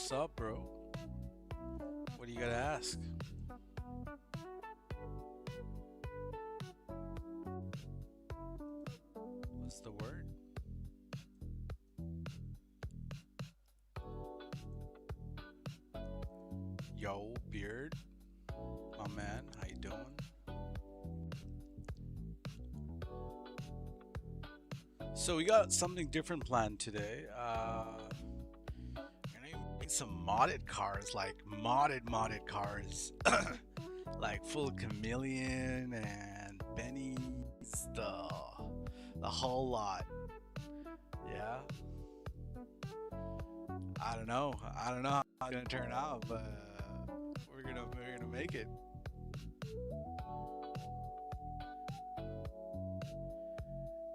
What's up, bro? What do you gotta ask? What's the word? Yo, Beard, my man, how you doing? So we got something different planned today. We're gonna make some modded cars, like modded cars, like full chameleon and Benny's, the whole lot. Yeah, I don't know. I don't know how it's gonna turn out, but we're gonna make it.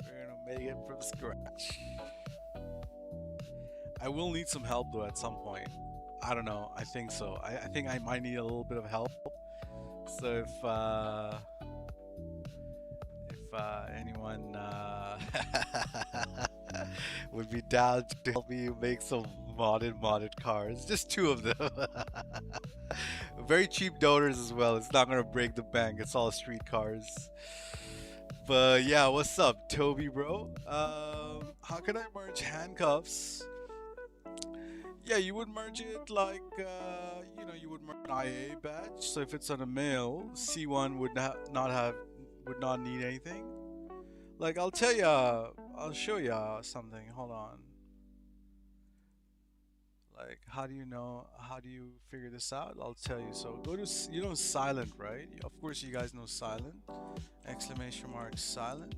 We're gonna make it from scratch. I will need some help though at some point. I don't know. I think so. I think I might need a little bit of help. So if anyone would be down to help me make some modded cars, just two of them. Very cheap donors as well. It's not gonna break the bank. It's all street cars. But yeah, what's up, Toby, bro? How can I merge handcuffs? Yeah, you would merge it like you would merge an IA badge. So if it's on a male, C1 would not need anything. Like I'll show ya something. Hold on. Like how do you know? How do you figure this out? I'll tell you. So go to silent, right? Of course you guys know silent. Exclamation mark silent.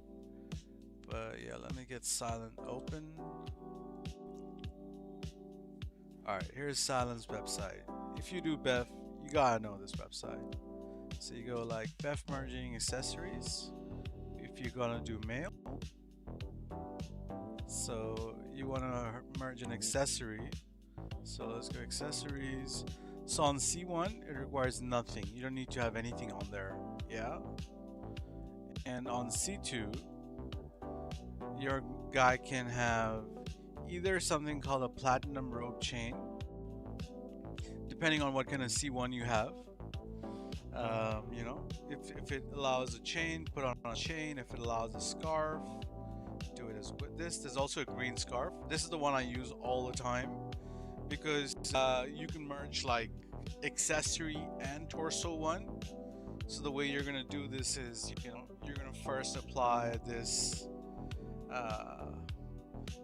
But yeah, let me get silent open. Alright, here's Silent's website. If you do Beff, you gotta know this website. So you go like Beff merging accessories. If you're gonna do mail, so you wanna merge an accessory. So let's go accessories. So on C1, it requires nothing. You don't need to have anything on there. Yeah. And on C2, your guy can have either something called a platinum rope chain, depending on what kind of C1 you have. If it allows a chain, put on a chain. If it allows a scarf, do it as with this. There's also a green scarf. This is the one I use all the time because you can merge like accessory and torso one. So the way you're gonna do this is, you're gonna first apply this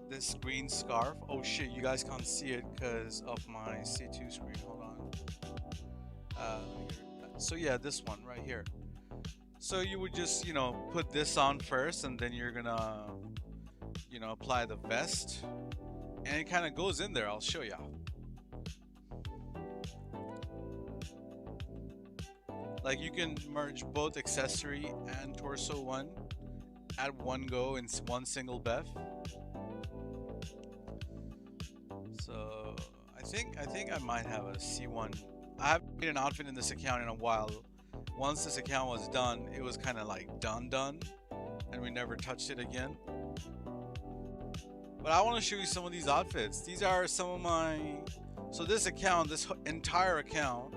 this green scarf. Oh shit, you guys can't see it because of my C2 screen. Hold on. So yeah, this one right here. So you would just, put this on first, and then you're gonna, apply the vest, and it kind of goes in there. I'll show you. Like you can merge both accessory and torso one at one go in one single Beff. So I think I might have a C1. I haven't made an outfit in this account in a while. Once this account was done, it was kind of like done, and we never touched it again. But I want to show you some of these outfits. These are some of my. So this entire account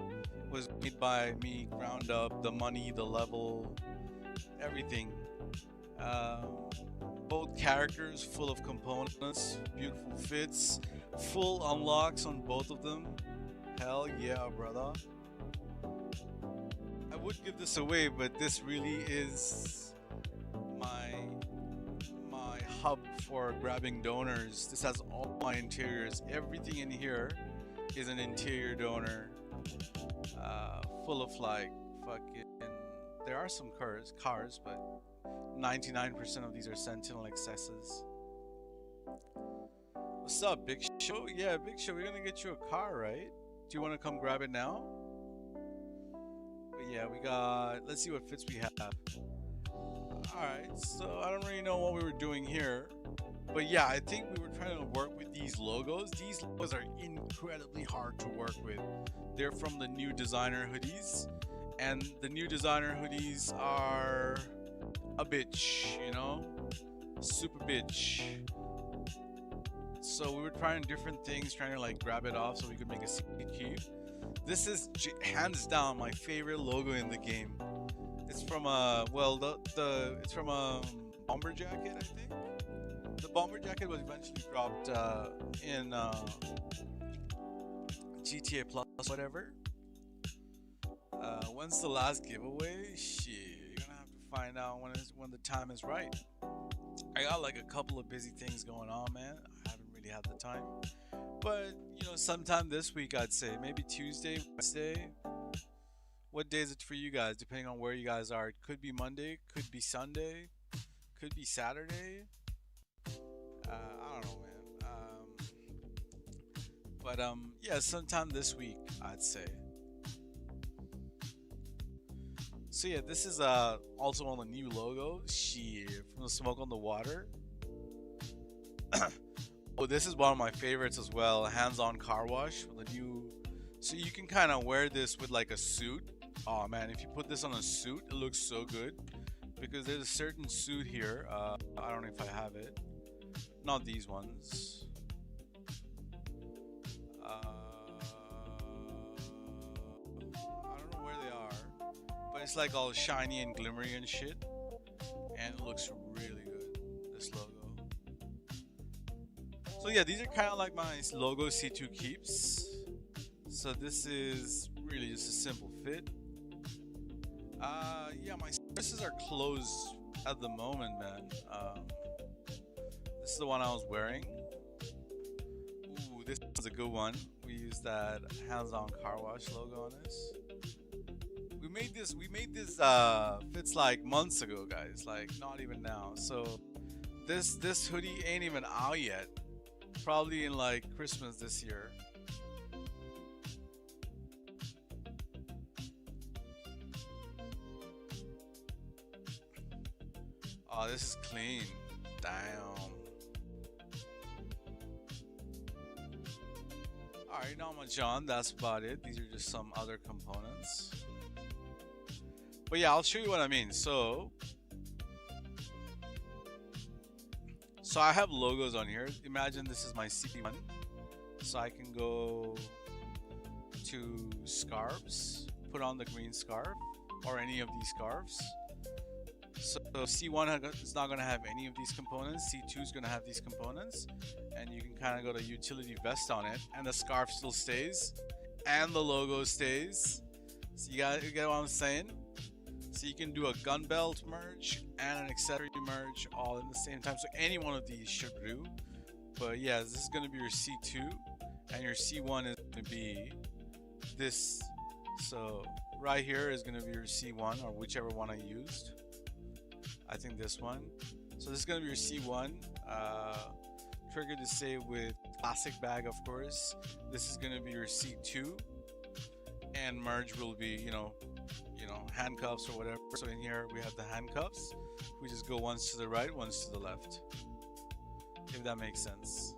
was made by me, ground up, the money, the level, everything. Both characters full of components, beautiful fits, full unlocks on both of them. Hell yeah, brother. I would give this away, but this really is my hub for grabbing donors. This has all my interiors. Everything in here is an interior donor, full of like fucking. There are some cars, but 99% of these are Sentinel excesses. What's up, Big Show? Yeah, Big Show, we're gonna get you a car, right? Do you want to come grab it now? But yeah, we got. Let's see what fits we have. Alright, so I don't really know what we were doing here. But yeah, I think we were trying to work with these logos. These logos are incredibly hard to work with. They're from the new designer hoodies. And the new designer hoodies are a bitch, super bitch. So we were trying different things, trying to like grab it off so we could make a CQ. This is hands down my favorite logo in the game. It's from it's from a bomber jacket, I think. The bomber jacket was eventually dropped in GTA Plus, whatever. When's the last giveaway? Shit, you're gonna have to find out when the time is right. I got like a couple of busy things going on, man. I haven't really had the time. But, sometime this week, I'd say. Maybe Tuesday, Wednesday. What day is it for you guys, depending on where you guys are? It could be Monday, could be Sunday, could be Saturday. I don't know, man. Yeah, sometime this week, I'd say. So yeah, this is also on the new logo. Shit, from the smoke on the water. Oh, this is one of my favorites as well. Hands-on car wash with a new. So you can kind of wear this with like a suit. Oh man, if you put this on a suit, it looks so good. Because there's a certain suit here. I don't know if I have it. Not these ones. I don't know where they are, but it's like all shiny and glittery and shit, and it looks really good. This logo. So yeah, these are kind of like my logo C2 keeps. So this is really just a simple fit. Yeah, my services are closed at the moment, man. This is the one I was wearing. Ooh, this is a good one. We use that hands-on car wash logo on this. We made this fits like months ago, guys. Like not even now. So this hoodie ain't even out yet. Probably in like Christmas this year. Oh, this is clean. Damn. Alright, not much on. That's about it. These are just some other components. But yeah, I'll show you what I mean. So I have logos on here. Imagine this is my C1. So I can go to scarves, put on the green scarf, or any of these scarves. So C1 is not going to have any of these components. C2 is going to have these components, and you can kind of go to utility vest on it, and the scarf still stays, and the logo stays. So you get what I'm saying? So you can do a gun belt merge and an accessory merge all in the same time. So any one of these should do. But yeah, this is going to be your C2, and your C1 is going to be this. So right here is going to be your C1, or whichever one I used. I think this one. So this is going to be your C1. Trigger to say with plastic bag, of course. This is going to be your C2. And merge will be, handcuffs or whatever. So in here we have the handcuffs. We just go once to the right, once to the left. If that makes sense.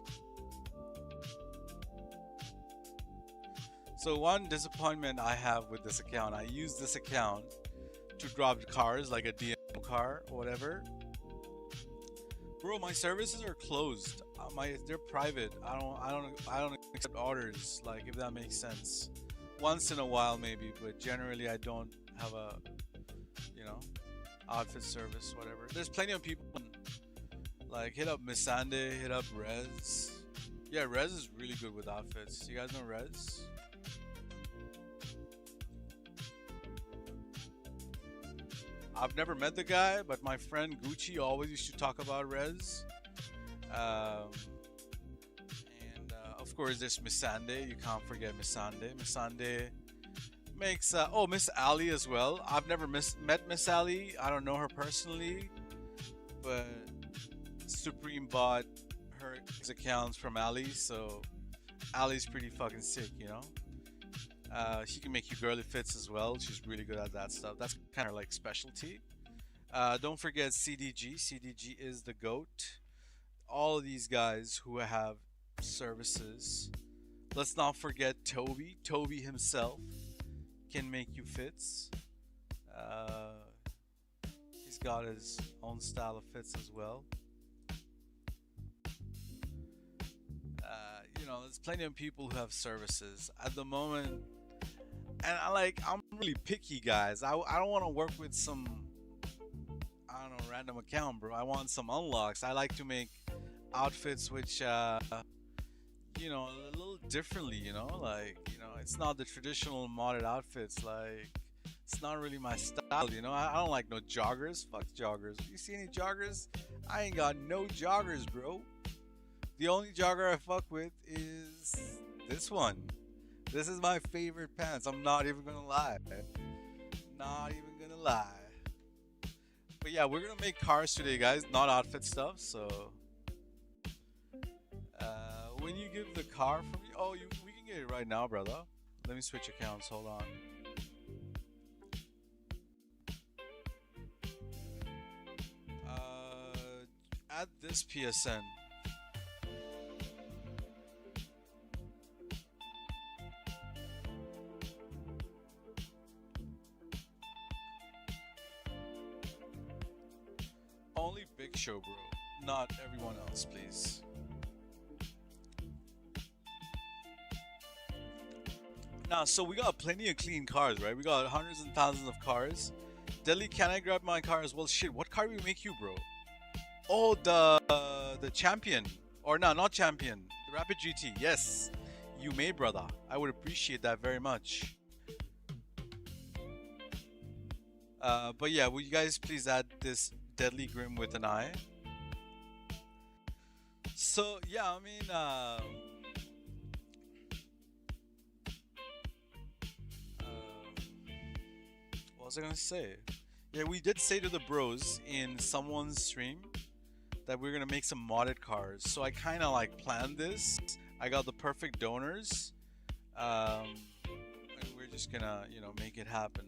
So one disappointment I have with this account, I use this account to drop cars like a DMO car or whatever. Bro, my services are closed. They're private. I don't accept orders, like, if that makes sense. Once in a while maybe, but generally I don't have a outfit service, whatever. There's plenty of people like hit up Misande, hit up Rez. Yeah, Rez is really good with outfits. You guys know Rez? I've never met the guy, but my friend Gucci always used to talk about Rez. Of course, there's Misande. You can't forget Misande. Misande makes Miss Ali as well. I've never met Miss Ali. I don't know her personally, but Supreme bought her accounts from Ali, so Ali's pretty fucking sick, She can make you girly fits as well. She's really good at that stuff. That's kind of like specialty. Don't forget CDG. CDG is the GOAT. All of these guys who have services. Let's not forget Toby. Toby himself can make you fits. He's got his own style of fits as well. there's plenty of people who have services at the moment, and I'm really picky, guys. I don't want to work with some, I don't know, random account, bro. I want some unlocks. I like to make outfits which a little differently, it's not the traditional modded outfits. Like, it's not really my style, I don't like no joggers. Fuck joggers. You see any joggers? I ain't got no joggers, bro. The only jogger I fuck with is this one. This is my favorite pants. I'm not even gonna lie. Not even gonna lie. But yeah, we're gonna make cars today, guys, not outfit stuff. So when you give the car for me, we can get it right now, brother. Let me switch accounts. Hold on. Add this PSN. Only Big Show, bro. Not everyone else, please. Now, so we got plenty of clean cars, right? We got hundreds and thousands of cars. Deli, can I grab my car as well? Shit, what car do we make you, bro? Oh, the champion. Or no, not champion. The Rapid GT. Yes, you may, brother. I would appreciate that very much. But yeah, will you guys please add this Deadly Grim with an eye? So yeah, I mean, what was I gonna say? Yeah, we did say to the bros in someone's stream that we're gonna make some modded cars. So I kind of like planned this. I got the perfect donors, and we're just gonna, make it happen.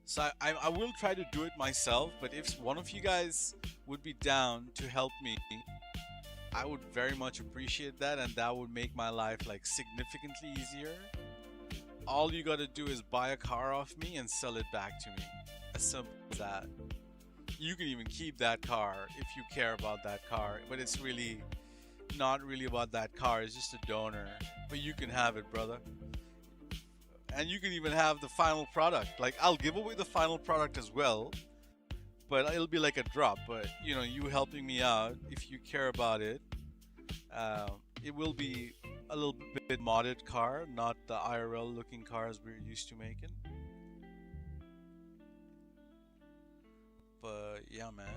So I will try to do it myself, but if one of you guys would be down to help me, I would very much appreciate that, and that would make my life like significantly easier. All you gotta do is buy a car off me and sell it back to me. As simple as that. You can even keep that car if you care about that car, but it's really not really about that car, it's just a donor. But you can have it, brother. And you can even have the final product. Like, I'll give away the final product as well, but it'll be like a drop. But you helping me out, if you care about it, it will be a little bit modded car, not the IRL looking cars we're used to making. But yeah, man,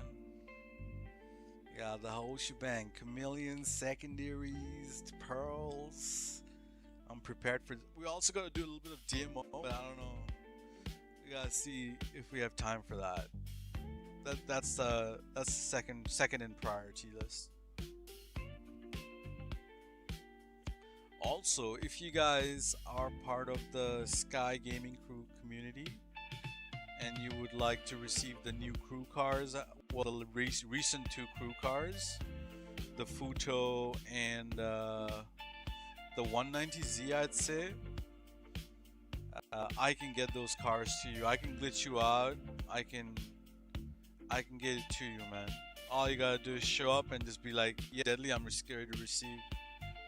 yeah, the whole shebang: chameleons, secondaries, pearls. I'm prepared for. We also gotta do a little bit of DMO, but I don't know. We gotta see if we have time for that. That's the second in priority list. Also, if you guys are part of the Sky Gaming Crew community and you would like to receive the new crew cars, well, the recent two crew cars, the Futo and the 190Z, I'd say, I can get those cars to you. I can glitch you out. I can get it to you, man. All you gotta do is show up and just be like, yeah, Deadly, I'm scared to receive.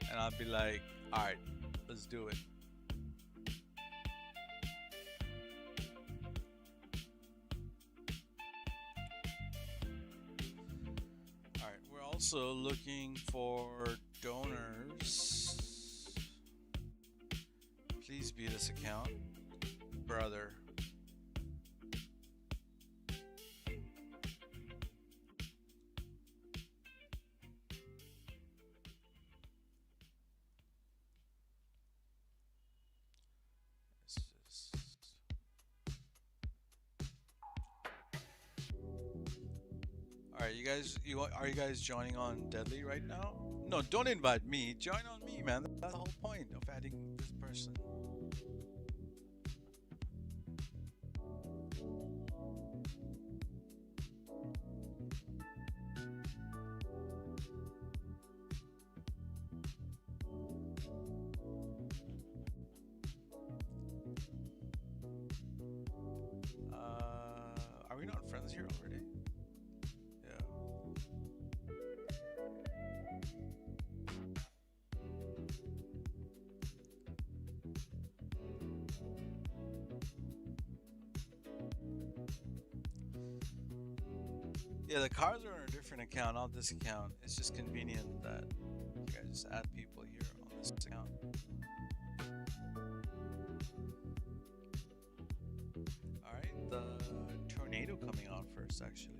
And I'll be like, alright, let's do it. Alright, we're also looking for donors. Please be this account, brother. Alright, are you guys joining on Deadly right now? No, don't invite me. Join on me, man. That's the whole point of adding this person. Are we not friends here already? Yeah. Yeah, the cars are on a different account, not this account. It's just convenient that you guys just add people here on this account. Alright, the tornado coming on first, actually.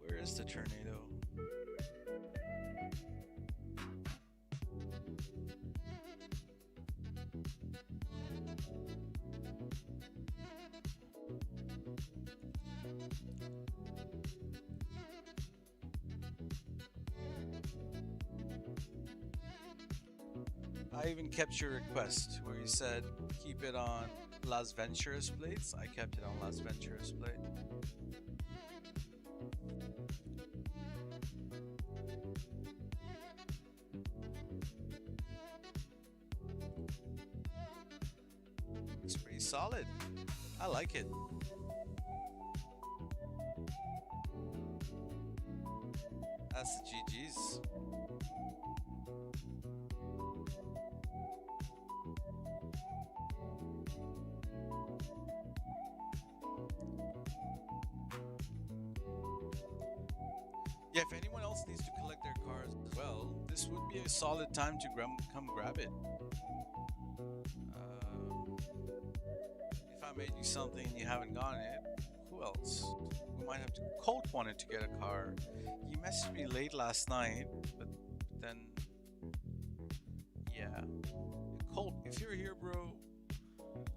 Where is the tornado? I even kept your request where you said keep it on Las Venturas plates. I kept it on Las Venturas plate. It's pretty solid. I like it. That's the GG's. Yeah, if anyone else needs to collect their cars as well, this would be a solid time to come grab it. If I made you something and you haven't gotten it, who else? We might have to. Colt wanted to get a car. He messaged me late last night, but then, yeah. Colt, if you're here, bro,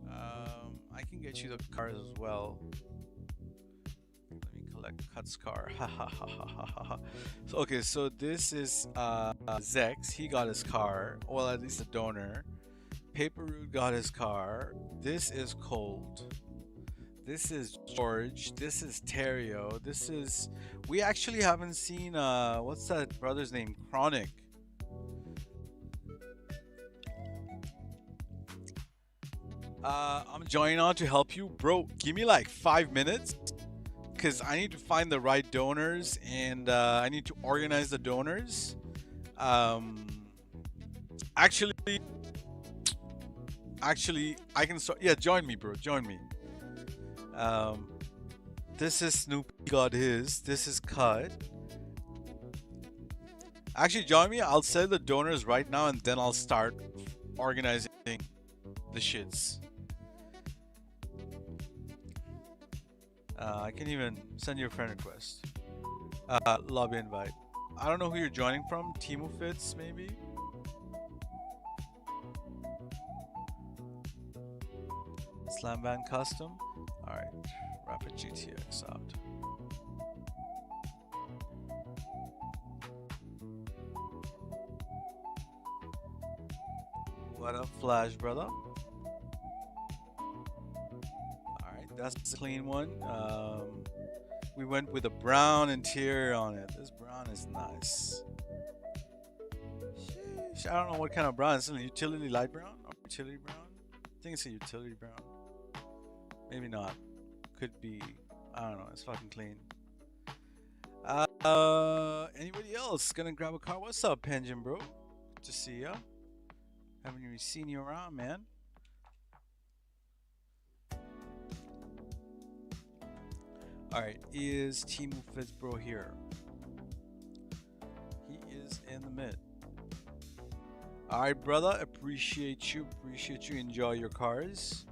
I can get you the cars as well. Let me collect Cut's car. So okay, so this is Zex. He got his car. Well, at least a donor. Paper Root got his car. This is Cold. This is George. This is Terrio. This is. We actually haven't seen. What's that brother's name? Chronic. I'm joining on to help you, bro. Give me like 5 minutes, cause I need to find the right donors and I need to organize the donors. Actually, I can start. Yeah, join me, bro. Join me. This is Snoopy got his. This is Cut. Actually, join me. I'll send the donors right now, and then I'll start organizing the shits. I can even send you a friend request. Lobby invite. I don't know who you're joining from. Timo Fits, maybe? Slam Band Custom. Alright. Rapid GTX out. What up, Flash, brother? Alright, that's the clean one. We went with a brown interior on it. This brown is nice. Sheesh, I don't know what kind of brown. Is it a utility light brown or utility brown? I think it's a utility brown. Maybe not. Could be. I don't know. It's fucking clean. Anybody else gonna grab a car? What's up, Pension, bro? Good to see ya. Haven't even seen you around, man. Alright, is Timu Fitzbro here? He is in the mid. Alright, brother, appreciate you. Enjoy your cars.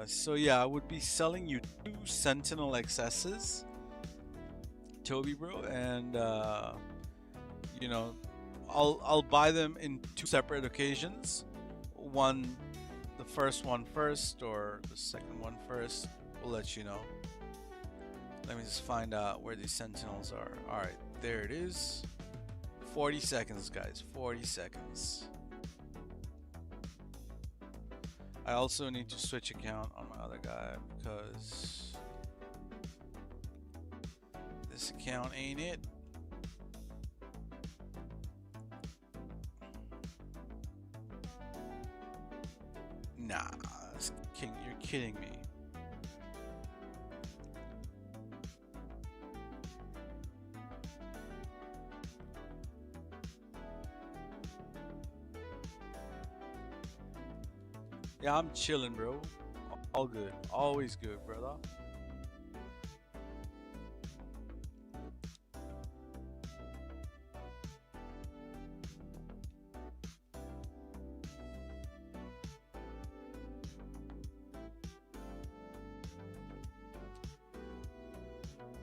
So yeah, I would be selling you 2 Sentinel XSs, Toby, bro, and you know, I'll buy them in 2 separate occasions. The first one first, or the second one first. We'll let you know. Let me just find out where these Sentinels are. Alright, there it is. 40 seconds, guys. 40 seconds. I also need to switch account on my other guy because this account ain't it. Nah, you're kidding me. Yeah, I'm chilling, bro. All good. Always good, brother.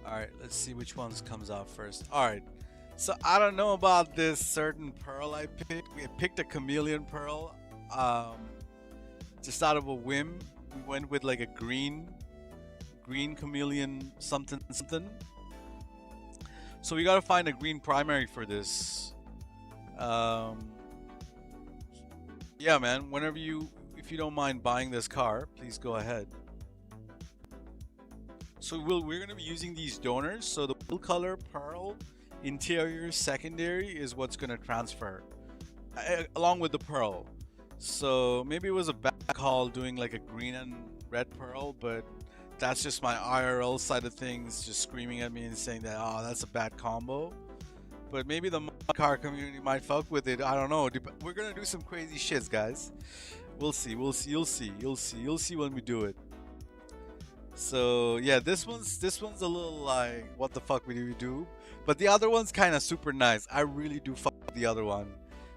All right, let's see which ones comes out first. All right. So I don't know about this certain pearl I picked. We picked a chameleon pearl. Um, just out of a whim, we went with like a green chameleon something something. So we gotta find a green primary for this. Um, yeah, man. If you don't mind buying this car, please go ahead. So we're gonna be using these donors. So the blue color pearl interior secondary is what's gonna transfer along with the pearl. So maybe it was a bad call doing like a green and red pearl, but that's just my IRL side of things just screaming at me and saying that, oh, that's a bad combo. But maybe the car community might fuck with it. I don't know. We're gonna do some crazy shits, guys. We'll see. We'll see. You'll see. You'll see. You'll see when we do it. So yeah, this one's a little like what the fuck we do, but the other one's kind of super nice. I really do fuck with the other one.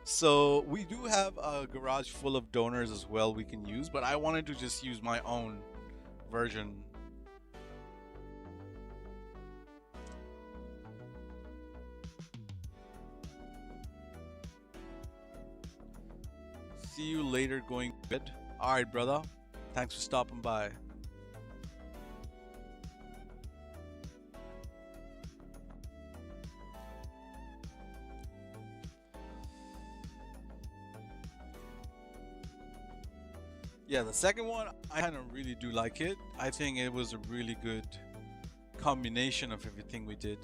So we do have a garage full of donors as well we can use, but I wanted to just use my own version. See you later, going good. All right, brother. Thanks for stopping by. Yeah, the second one, I kind of really do like it. I think it was a really good combination of everything we did.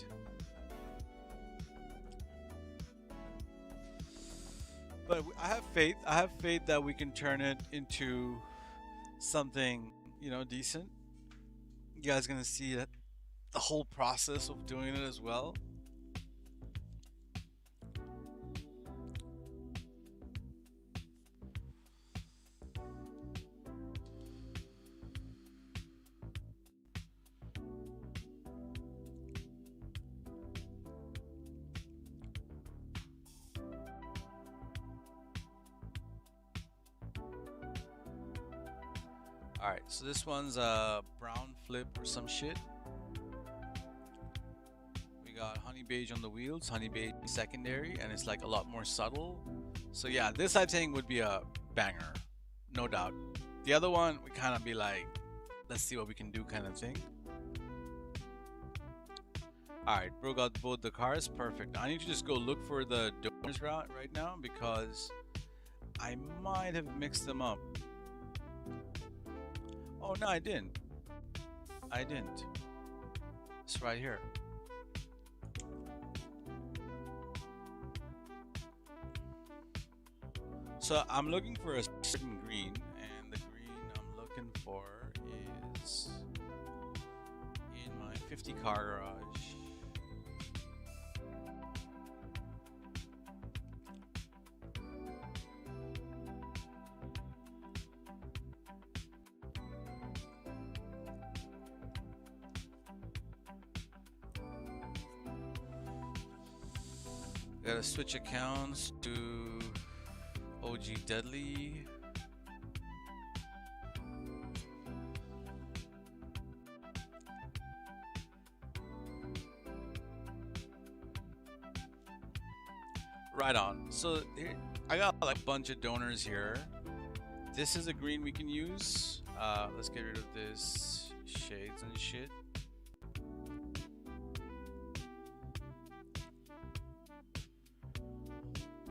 But I have faith. I have faith that we can turn it into something, decent. You guys gonna see that the whole process of doing it as well. All right, so this one's a brown flip or some shit. We got honey beige on the wheels, honey beige secondary, and it's like a lot more subtle. So yeah, this I think would be a banger, no doubt. The other one, we kind of be like, let's see what we can do kind of thing. All right, bro got both the cars, perfect. I need to just go look for the donors route right now because I might have mixed them up. Oh no, I didn't. I didn't. It's right here. So I'm looking for a certain green, and the green I'm looking for is in my 50 car garage. Gotta switch accounts to OG Deadly. Right on. So here, I got like a bunch of donors here. This is a green we can use. Let's get rid of this shades and shit.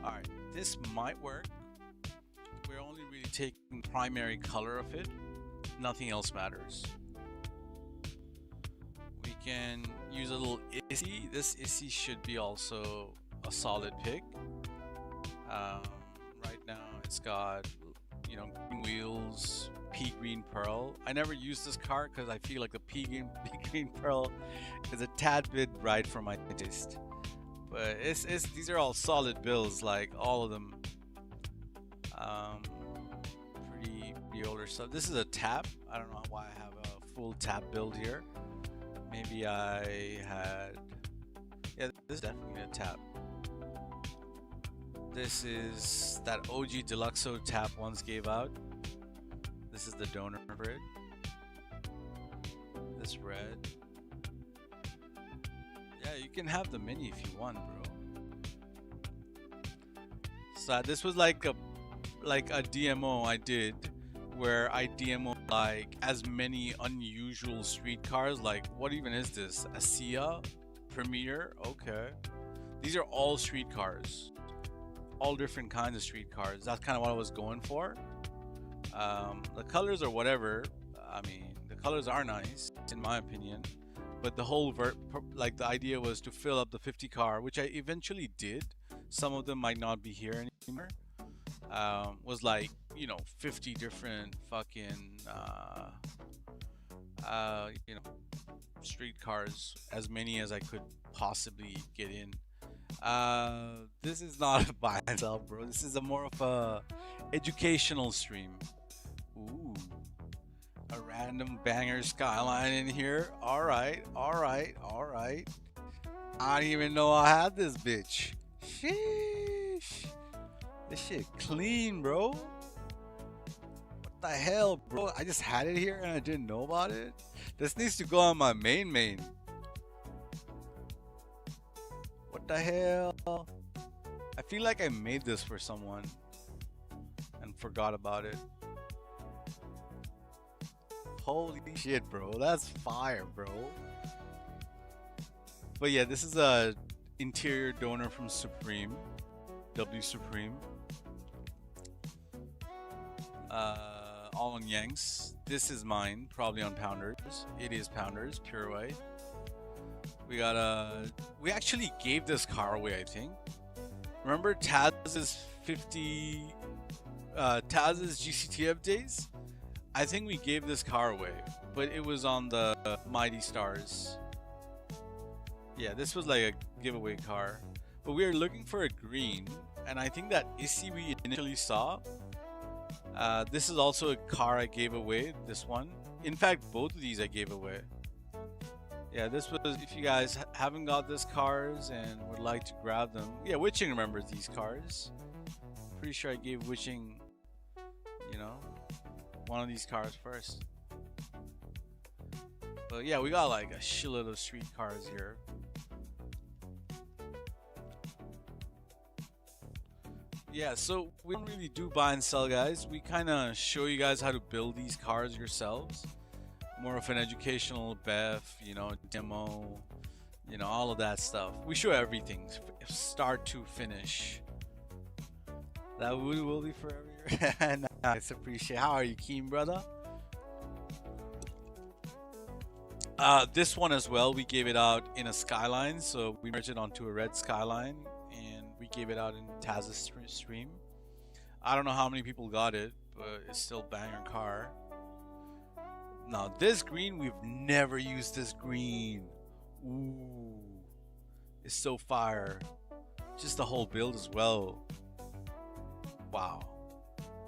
Alright, this might work. We're only really taking primary color of it. Nothing else matters. We can use a little issy. This issy should be also a solid pick. Right now it's got, green wheels, pea green pearl. I never use this car because I feel like the pea green pearl is a tad bit bright for my taste. But these are all solid bills, like all of them. Pretty the older stuff. This is a tap. I don't know why I have a full tap build here. Maybe I had... Yeah, this is definitely a tap. This is that OG Deluxo tap once gave out. This is the donor for it. This red. Yeah, you can have the mini if you want, bro. So this was like a DMO I did, where I DMO like as many unusual street cars. Like, what even is this? A Sia Premier? Okay, these are all street cars, all different kinds of street cars. That's kind of what I was going for. The colors are whatever. I mean, the colors are nice in my opinion, but the whole the idea was to fill up the 50 car, which I eventually did. Some of them might not be here anymore. Was like, you know, 50 different fucking you know, street cars, as many as I could possibly get in. This is not a buy and sell, bro. This is a more of a educational stream. Ooh, a random banger skyline in here. All right. I didn't even know I had this bitch. Sheesh. This shit clean, bro. What the hell, bro? I just had it here and I didn't know about it. This needs to go on my main. What the hell? I feel like I made this for someone and forgot about it. Holy shit, bro. That's fire, bro. But yeah, this is a interior donor from Supreme. W Supreme. All on Yanks. This is mine, probably on Pounders. It is Pounders, pure white. We got we actually gave this car away, I think. Remember Taz's Taz's GCTF days? I think we gave this car away, but it was on the Mighty Stars. Yeah, this was like a giveaway car. But we are looking for a green, and I think that Issy we initially saw. This is also a car I gave away, this one. In fact, both of these I gave away. Yeah, this was, if you guys haven't got these cars and would like to grab them. Yeah, Witching remembers these cars. Pretty sure I gave Witching, you know, one of these cars first. But yeah, we got like a shitload of street cars here. Yeah, so we don't really do buy and sell, guys. We kind of show you guys how to build these cars yourselves. More of an educational Beff, you know, demo, you know, all of that stuff. We show everything, start to finish. That will be forever. Nice, appreciate. How are you, Keem, brother? This one as well, we gave it out in a Skyline, so we merged it onto a red Skyline. We gave it out in Taz's stream. I don't know how many people got it, but it's still banger car. Now this green, we've never used this green. Ooh, it's so fire. Just the whole build as well. Wow,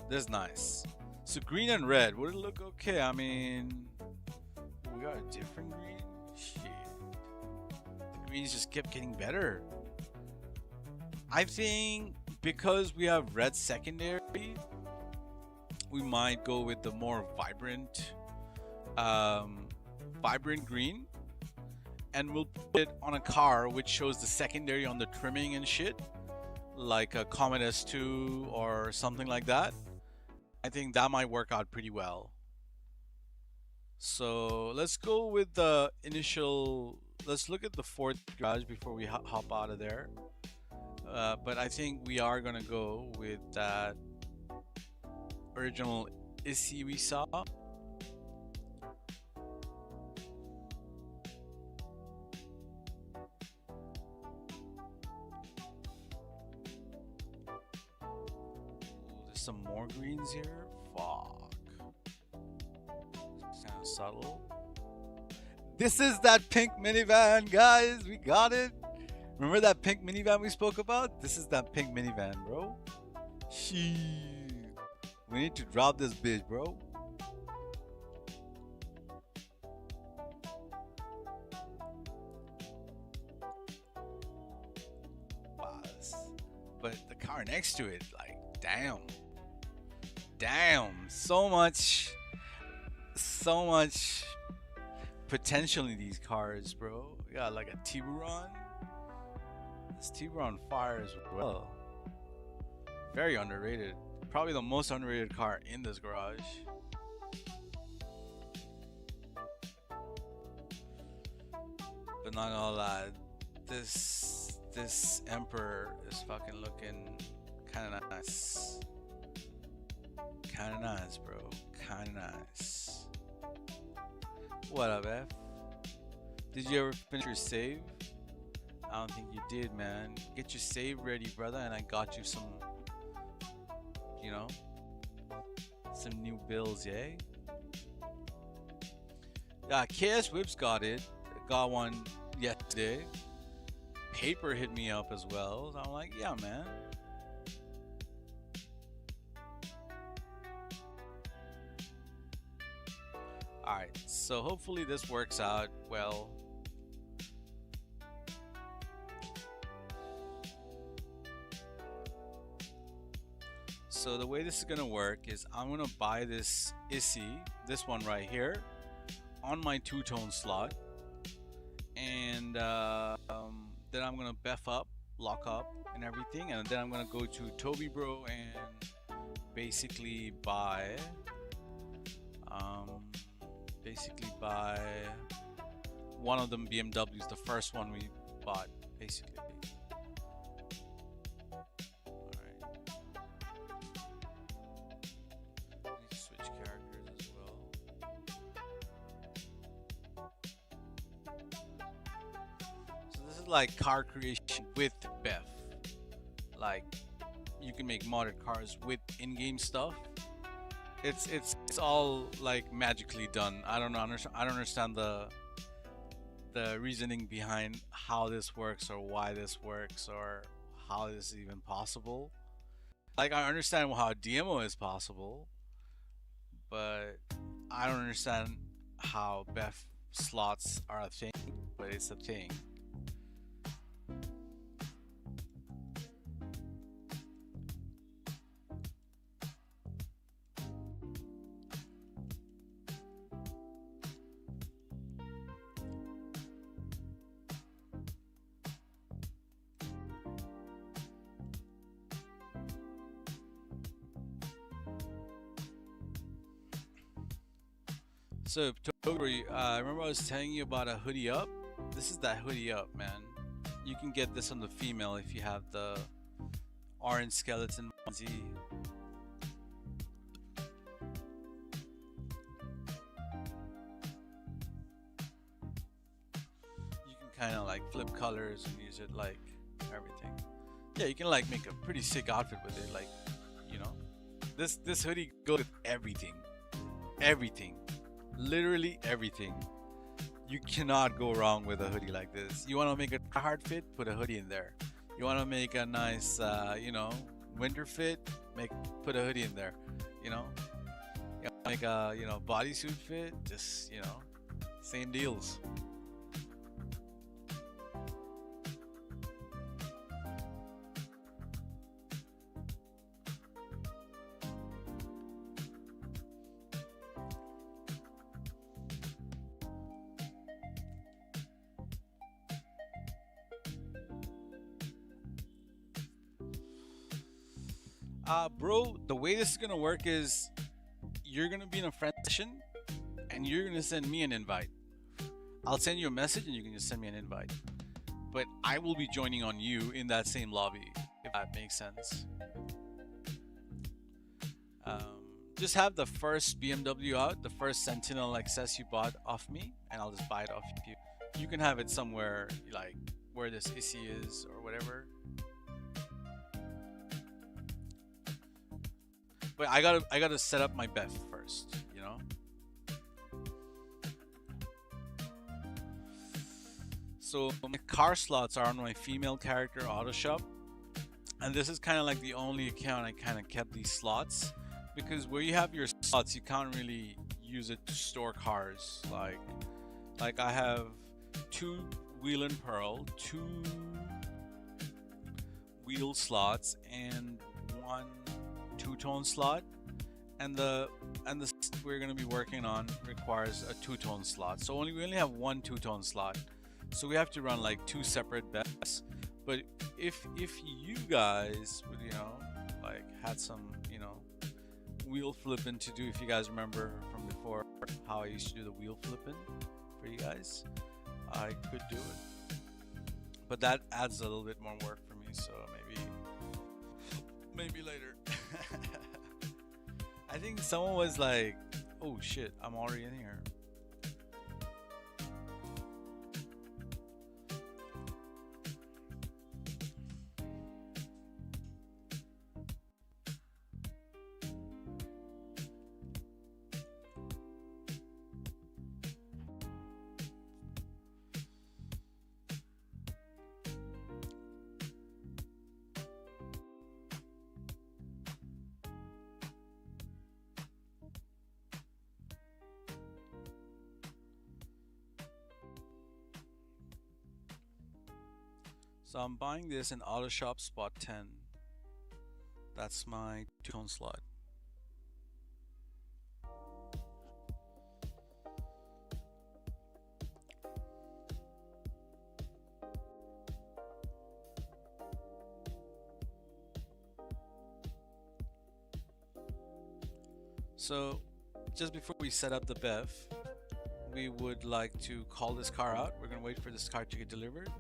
this is nice. So green and red, would it look okay? I mean, we got a different green. Shit, the greens just kept getting better. I think because we have red secondary, we might go with the more vibrant green, and we'll put it on a car which shows the secondary on the trimming and shit, like a Comet S2 or something like that. I think that might work out pretty well. So let's go with the initial. Let's look at the fourth garage before we hop out of there. But I think we are gonna go with that original Issy we saw. There's some more greens here. Fuck. It's kind of subtle. This is that pink minivan, guys. We got it. Remember that pink minivan we spoke about? This is that pink minivan, bro. Shit. We need to drop this bitch, bro. Buzz. But the car next to it, like, damn. Damn. So much potential in these cars, bro. We got like a Tiburon. This Tiburon fire as well. Very underrated. Probably the most underrated car in this garage. But not gonna lie, this Emperor is fucking looking kinda nice. Kinda nice, bro. Kinda nice. What up, Beff? Did you ever finish your save? I don't think you did, man. Get your save ready, brother, and I got you some, you know, some new bills, yay? Yeah, KS Whips got it. Got one yesterday. Paper hit me up as well. So I'm like, yeah, man. Alright, so hopefully this works out well. So the way this is gonna work is I'm gonna buy this ISI, this one right here, on my two-tone slot, and then I'm gonna Beff up, lock up, and everything, and then I'm gonna go to Toby Bro and basically buy one of them BMWs, the first one we bought, basically. Like car creation with Beff. Like you can make modded cars with in-game stuff. It's all like magically done. I don't understand the reasoning behind how this works or why this works or how this is even possible. Like I understand how DMO is possible, but I don't understand how Beff slots are a thing, but it's a thing. So, Toby, remember I was telling you about a hoodie up? This is that hoodie up, man. You can get this on the female if you have the orange skeleton onesie. You can kind of like flip colors and use it like everything. Yeah, you can like make a pretty sick outfit with it, like, you know. This hoodie goes with everything. Everything. Literally everything. You cannot go wrong with a hoodie like this. You want to make a hard fit, put a hoodie in there. You want to make a nice you know, winter fit, put a hoodie in there, you know. You want to make a, you know, bodysuit fit, just, you know, same deals. Bro, the way this is gonna work is you're gonna be in a friend session and you're gonna send me an invite. I'll send you a message and you can just send me an invite. But I will be joining on you in that same lobby, if that makes sense. Just have the first BMW out, the first Sentinel XS you bought off me, and I'll just buy it off you. You can have it somewhere like where this ISI is or whatever. But I gotta set up my Beff first, you know. So my car slots are on my female character auto shop, and this is kind of like the only account I kind of kept these slots because where you have your slots, you can't really use it to store cars. Like I have two wheel and pearl, two wheel slots, and one two-tone slot. And the we're gonna be working on requires a two-tone slot. So we only have one two-tone slot. So we have to run like two separate bets. But if you guys would, like had some, wheel flipping to do, if you guys remember from before how I used to do the wheel flipping for you guys, I could do it. But that adds a little bit more work for me, so maybe later. I think someone was like, "Oh shit, I'm already in here." So I'm buying this in Auto Shop Spot 10. That's my two-tone slot. So just before we set up the Beff, we would like to call this car out. We're gonna wait for this car to get delivered.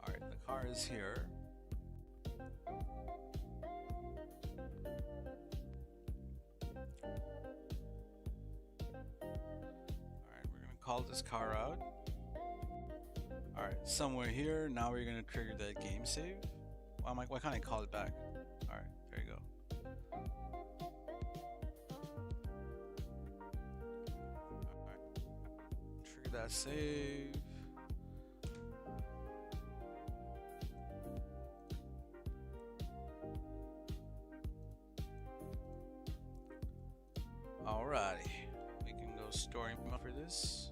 Alright, the car is here. Alright, we're gonna call this car out. Alright, somewhere here. Now we're gonna trigger that game save. Why can't I call it back? Alright, there you go. Trigger that save. Alrighty, we can go story mode for this.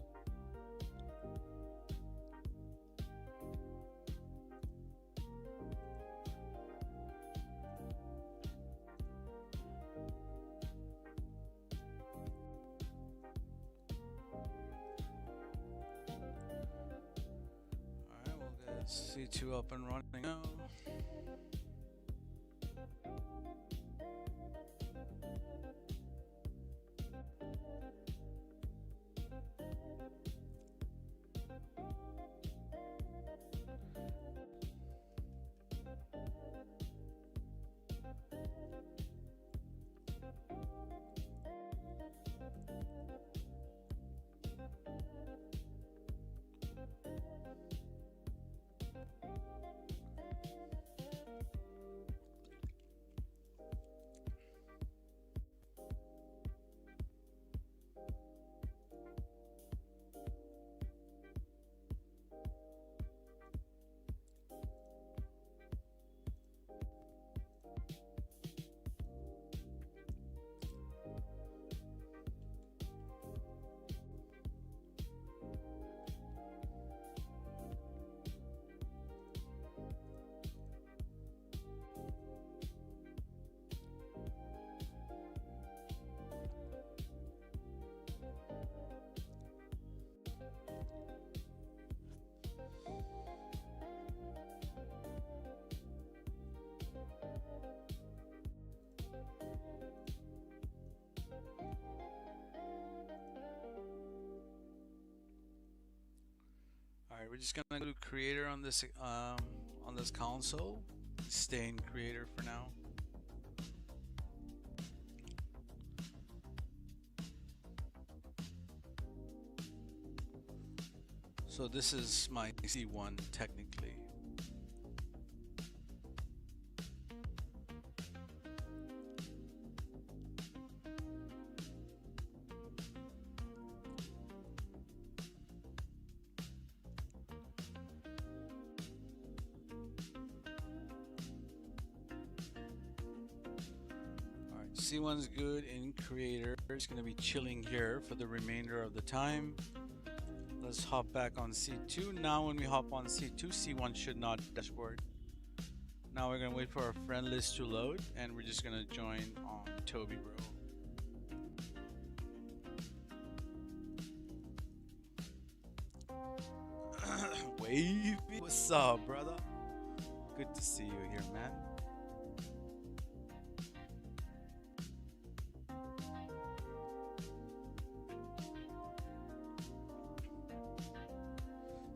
C2 up and running now. Alright, we're just gonna do creator on this console. Stay in creator for now. So this is my C1 technically. C1's good in creator. It's gonna be chilling here for the remainder of the time. Let's hop back on C2. Now when we hop on C2, C1 should not dashboard. Now we're gonna wait for our friend list to load, and we're just gonna join on Toby, bro. Wavy, what's up, brother? Good to see you here, man.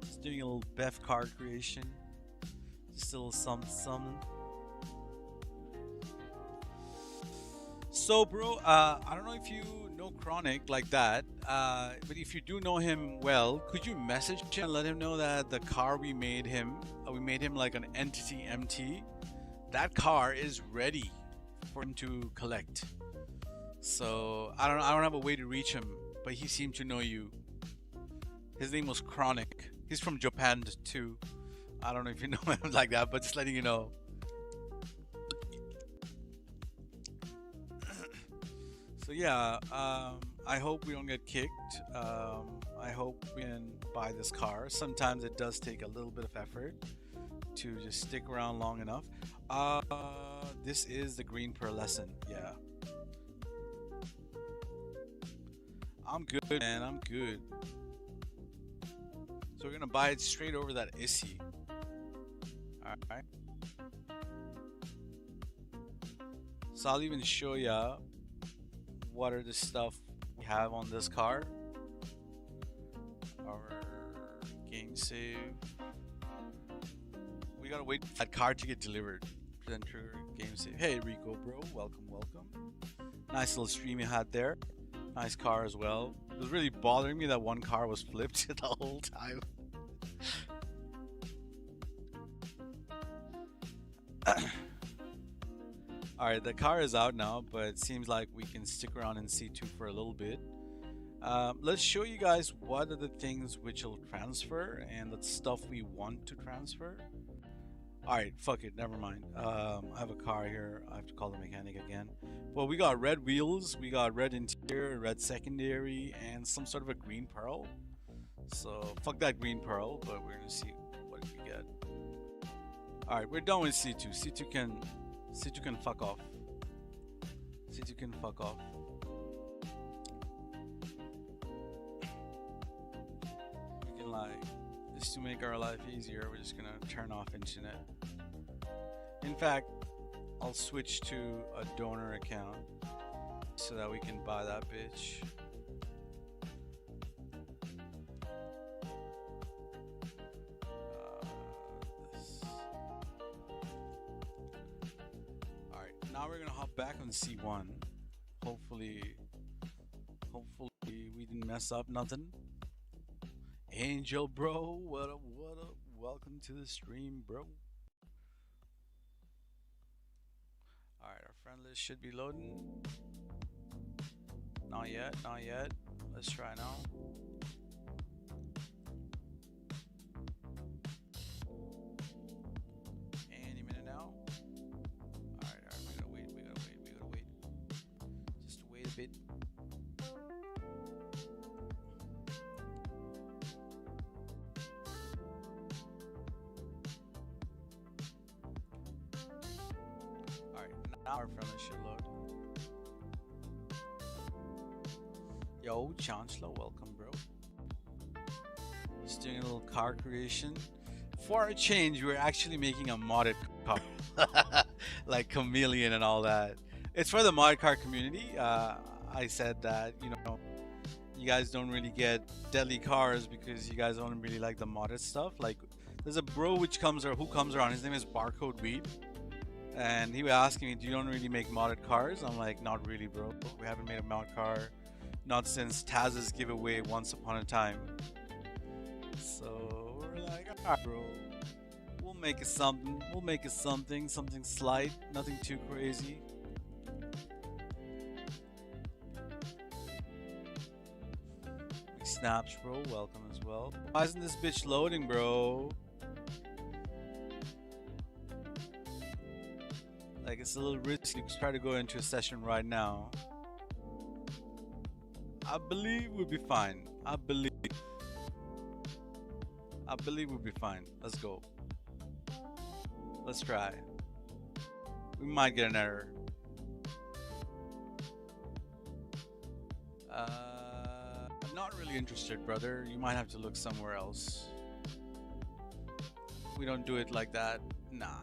Just doing a little Beff card creation. Just a little something. So, bro, I don't know if you know Chronic like that, but if you do know him well, could you message him and let him know that the car we made him like an entity MT. That car is ready for him to collect. So I don't have a way to reach him, but he seemed to know you. His name was Chronic. He's from Japan too. I don't know if you know him like that, but just letting you know. So yeah, I hope we don't get kicked. I hope we can buy this car. Sometimes it does take a little bit of effort to just stick around long enough. This is the green pearlescent. Yeah. I'm good, man. I'm good. So we're gonna buy it straight over that Issy. Alright. So I'll even show ya what are the stuff we have on this car. Our game save. We gotta wait for that car to get delivered. Then trigger game save. Hey Rico, bro, welcome. Nice little stream you had there. Nice car as well. It was really bothering me that one car was flipped the whole time. Alright, the car is out now, but it seems like we can stick around in C2 for a little bit. Let's show you guys what are the things which will transfer and the stuff we want to transfer. Alright, fuck it, never mind. I have a car here. I have to call the mechanic again. Well, we got red wheels, we got red interior, red secondary, and some sort of a green pearl. So, fuck that green pearl, but we're gonna see what we get. Alright, we're done with C2. C2 can fuck off. C2 can fuck off. We can like, just to make our life easier, we're just gonna turn off internet. In fact, I'll switch to a donor account so that we can buy that bitch. Alright, now we're gonna hop back on C1. Hopefully we didn't mess up nothing. Angel, bro, what up? Welcome to the stream, bro. Alright, our friend list should be loading. Not yet. Let's try now. Any minute now. Alright, we gotta wait. Just wait a bit. Now our friend list should load. Yo, Chancellor, welcome, bro. Just doing a little car creation. For a change, we're actually making a modded car. Like Chameleon and all that. It's for the mod car community. I said that, you know, you guys don't really get deadly cars because you guys don't really like the modded stuff. Like, there's a bro who comes around. His name is Barcode Weed. And he was asking me, do you don't really make modded cars? I'm like, not really, bro. We haven't made a mod car not since Taz's giveaway once upon a time. So we're like, alright, bro. We'll make it something. Something slight. Nothing too crazy. Big snaps, bro. Welcome as well. Why isn't this bitch loading, bro? Like, it's a little risky to try to go into a session right now. I believe we'll be fine. I believe we'll be fine. Let's go. Let's try. We might get an error. I'm not really interested, brother. You might have to look somewhere else. We don't do it like that. Nah.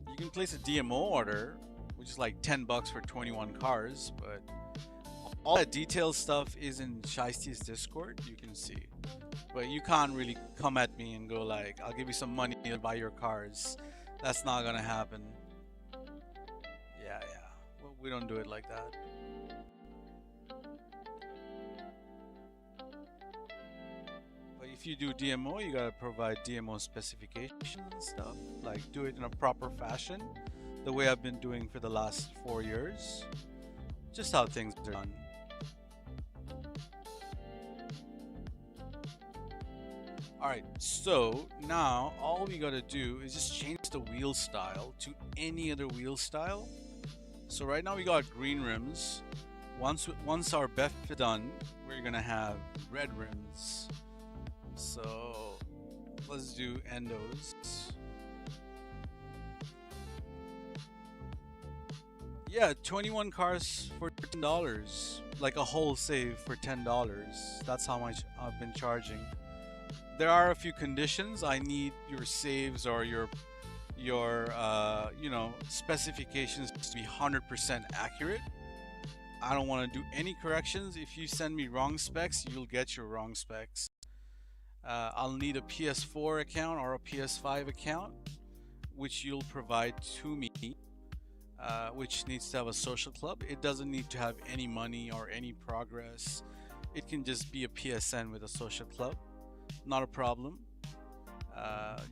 You can place a DMO order, which is like 10 bucks for 21 cars, but all that detailed stuff is in Shiesty's Discord. You can see. But you can't really come at me and go like, I'll give you some money to buy your cars. That's not gonna happen. Yeah. Well, we don't do it like that. But if you do DMO, you gotta provide DMO specifications and stuff. Like, do it in a proper fashion, the way I've been doing for the last 4 years. Just how things are done. Alright, so now all we gotta do is just change the wheel style to any other wheel style. So right now we got green rims. Once our Beff is done, we're gonna have red rims. So let's do endos. Yeah, 21 cars for $10. Like a whole save for $10. That's how much I've been charging. There are a few conditions. I need your saves or your you know, specifications to be 100% accurate. I don't want to do any corrections. If you send me wrong specs, you'll get your wrong specs. I'll need a PS4 account or a Ps5 account, which you'll provide to me, which needs to have a social club. It doesn't need to have any money or any progress. It can just be a PSN with a social club. Not a problem.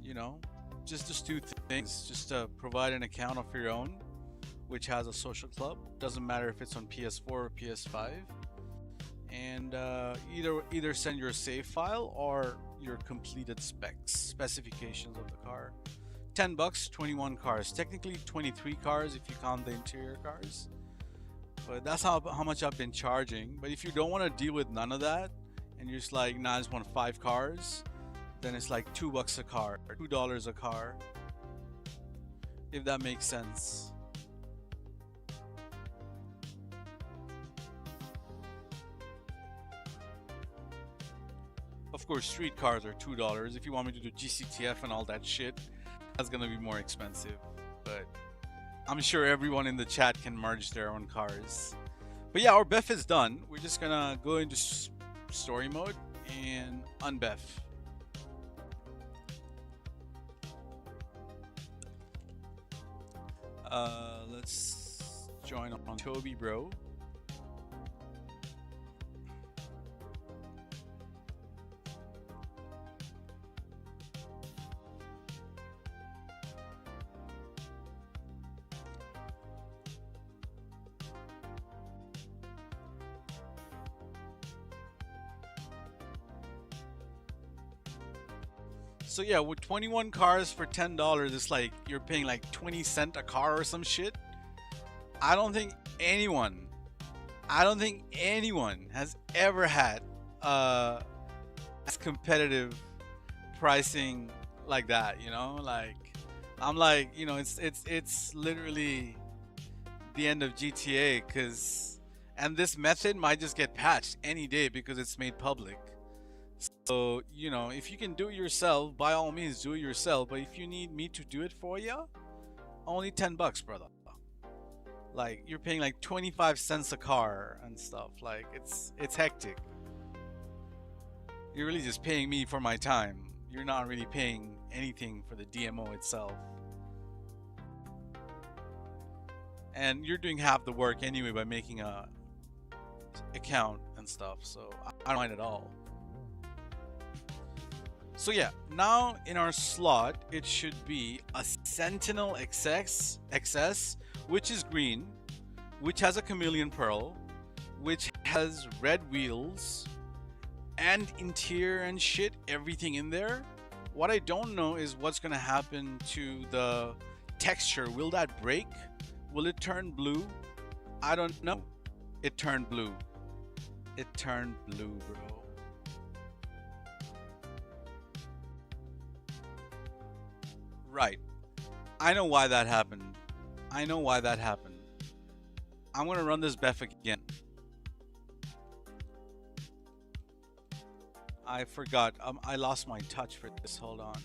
You know, just do things. Just provide an account of your own, which has a social club. Doesn't matter if it's on PS4 or PS5. And either send your save file or your completed specifications of the car. 10 bucks, 21 cars. Technically 23 cars if you count the interior cars. But that's how much I've been charging. But if you don't want to deal with none of that, and you're just like, nah, I just want 5 cars, then it's like $2 a car, or $2 a car, if that makes sense. Of course, street cars are $2. If you want me to do GCTF and all that shit, that's gonna be more expensive. But I'm sure everyone in the chat can merge their own cars. But yeah, our Beff is done. We're just gonna go into story mode and unbeff. Let's join on Toby, bro. So yeah, with 21 cars for $10, it's like you're paying like 20 cents a car or some shit. I don't think anyone has ever had as competitive pricing like that, you know? Like, I'm like, you know, it's literally the end of GTA, and this method might just get patched any day because it's made public. So, you know, if you can do it yourself, by all means do it yourself. But if you need me to do it for you, only 10 bucks, brother. Like, you're paying like 25 cents a car and stuff. Like, it's hectic. You're really just paying me for my time. You're not really paying anything for the DMO itself. And you're doing half the work anyway by making a account and stuff. So I don't mind at all. So yeah, now in our slot, it should be a Sentinel XS, which is green, which has a chameleon pearl, which has red wheels, and interior and shit, everything in there. What I don't know is what's gonna happen to the texture, will that break? Will it turn blue? I don't know. It turned blue. It turned blue, bro. Right. I know why that happened. I know why that happened. I'm gonna run this Beff again. I forgot. I lost my touch for this. Hold on.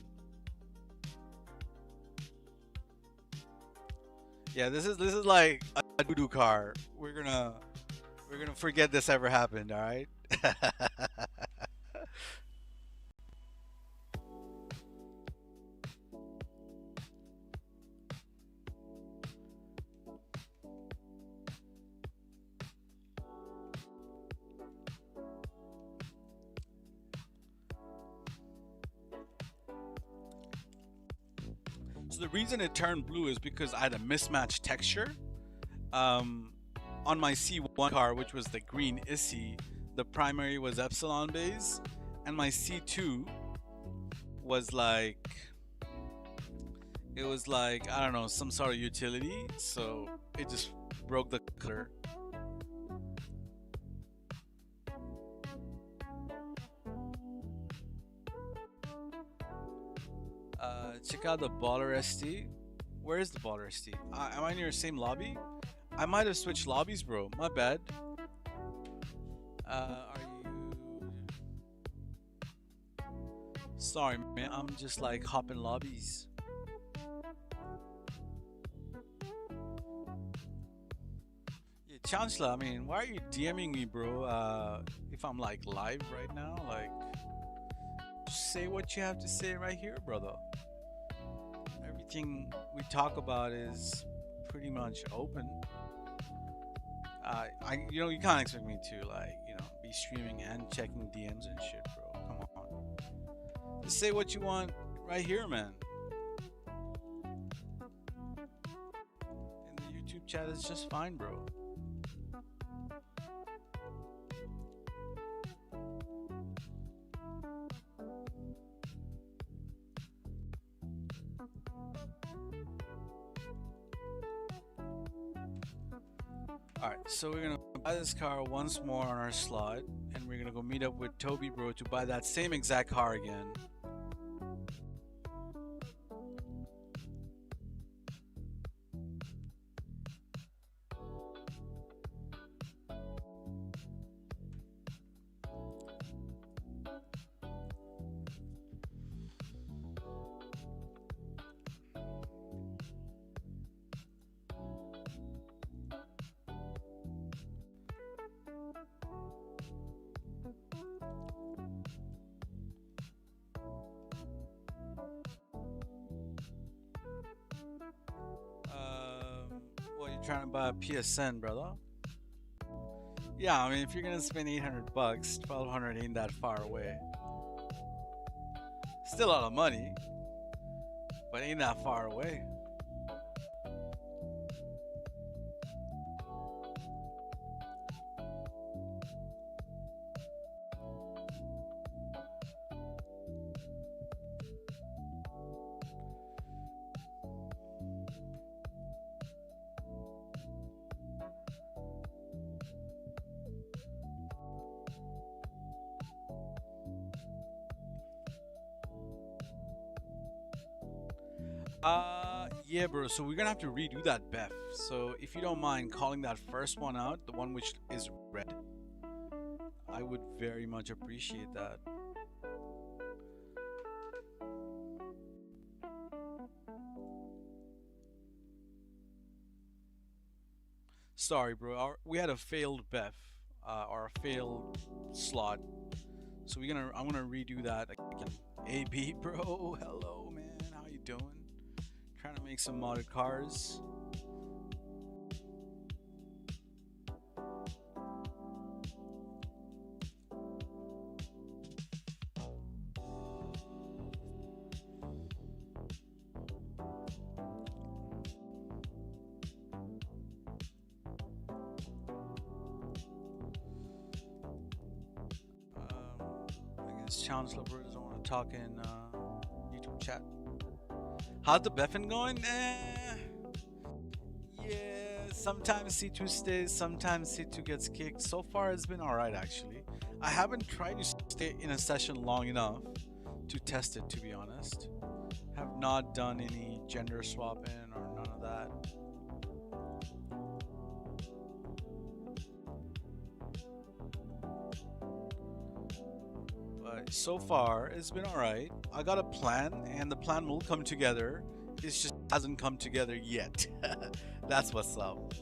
Yeah, this is like a doo-doo car. We're gonna forget this ever happened. All right. So the reason it turned blue is because I had a mismatched texture. Um, on my C1 car, which was the green Issy, the primary was Epsilon base, and my C2 was like, it was like, I don't know, some sort of utility, so it just broke the color. Check out the Baller ST. Where is the Baller ST? Am I in your same lobby? I might have switched lobbies, bro. My bad. Are you? Sorry, man. I'm just like hopping lobbies. Yeah, Chancellor. I mean, why are you DMing me, bro? If I'm like live right now, like, just say what you have to say right here, brother. Everything we talk about is pretty much open. You can't expect me to like, be streaming and checking DMs and shit, bro. Come on, just say what you want right here, man. In the YouTube chat is just fine, bro. Alright, so we're gonna buy this car once more on our slot, and we're gonna go meet up with Toby, bro, to buy that same exact car again. Well, you're trying to buy a PSN, brother? Yeah, I mean, if you're gonna spend 800 bucks, 1200 ain't that far away. Still a lot of money, but ain't that far away. Yeah, bro. So we're gonna have to redo that Beff. So if you don't mind calling that first one out, the one which is red, I would very much appreciate that. Sorry, bro. We had a failed Beff, or a failed slot. So I'm gonna redo that again. AB, bro. Hello, man. How you doing? Trying to make some modded cars. I guess Chancellor Bro doesn't want to talk in YouTube chat. How's the Beffin going? Yeah, sometimes C2 stays, sometimes C2 gets kicked. So far, it's been alright actually. I haven't tried to stay in a session long enough to test it, to be honest. Have not done any gender swapping or none of that. But so far, it's been alright. I got a plan, and the plan will come together. It just hasn't come together yet. That's what's up.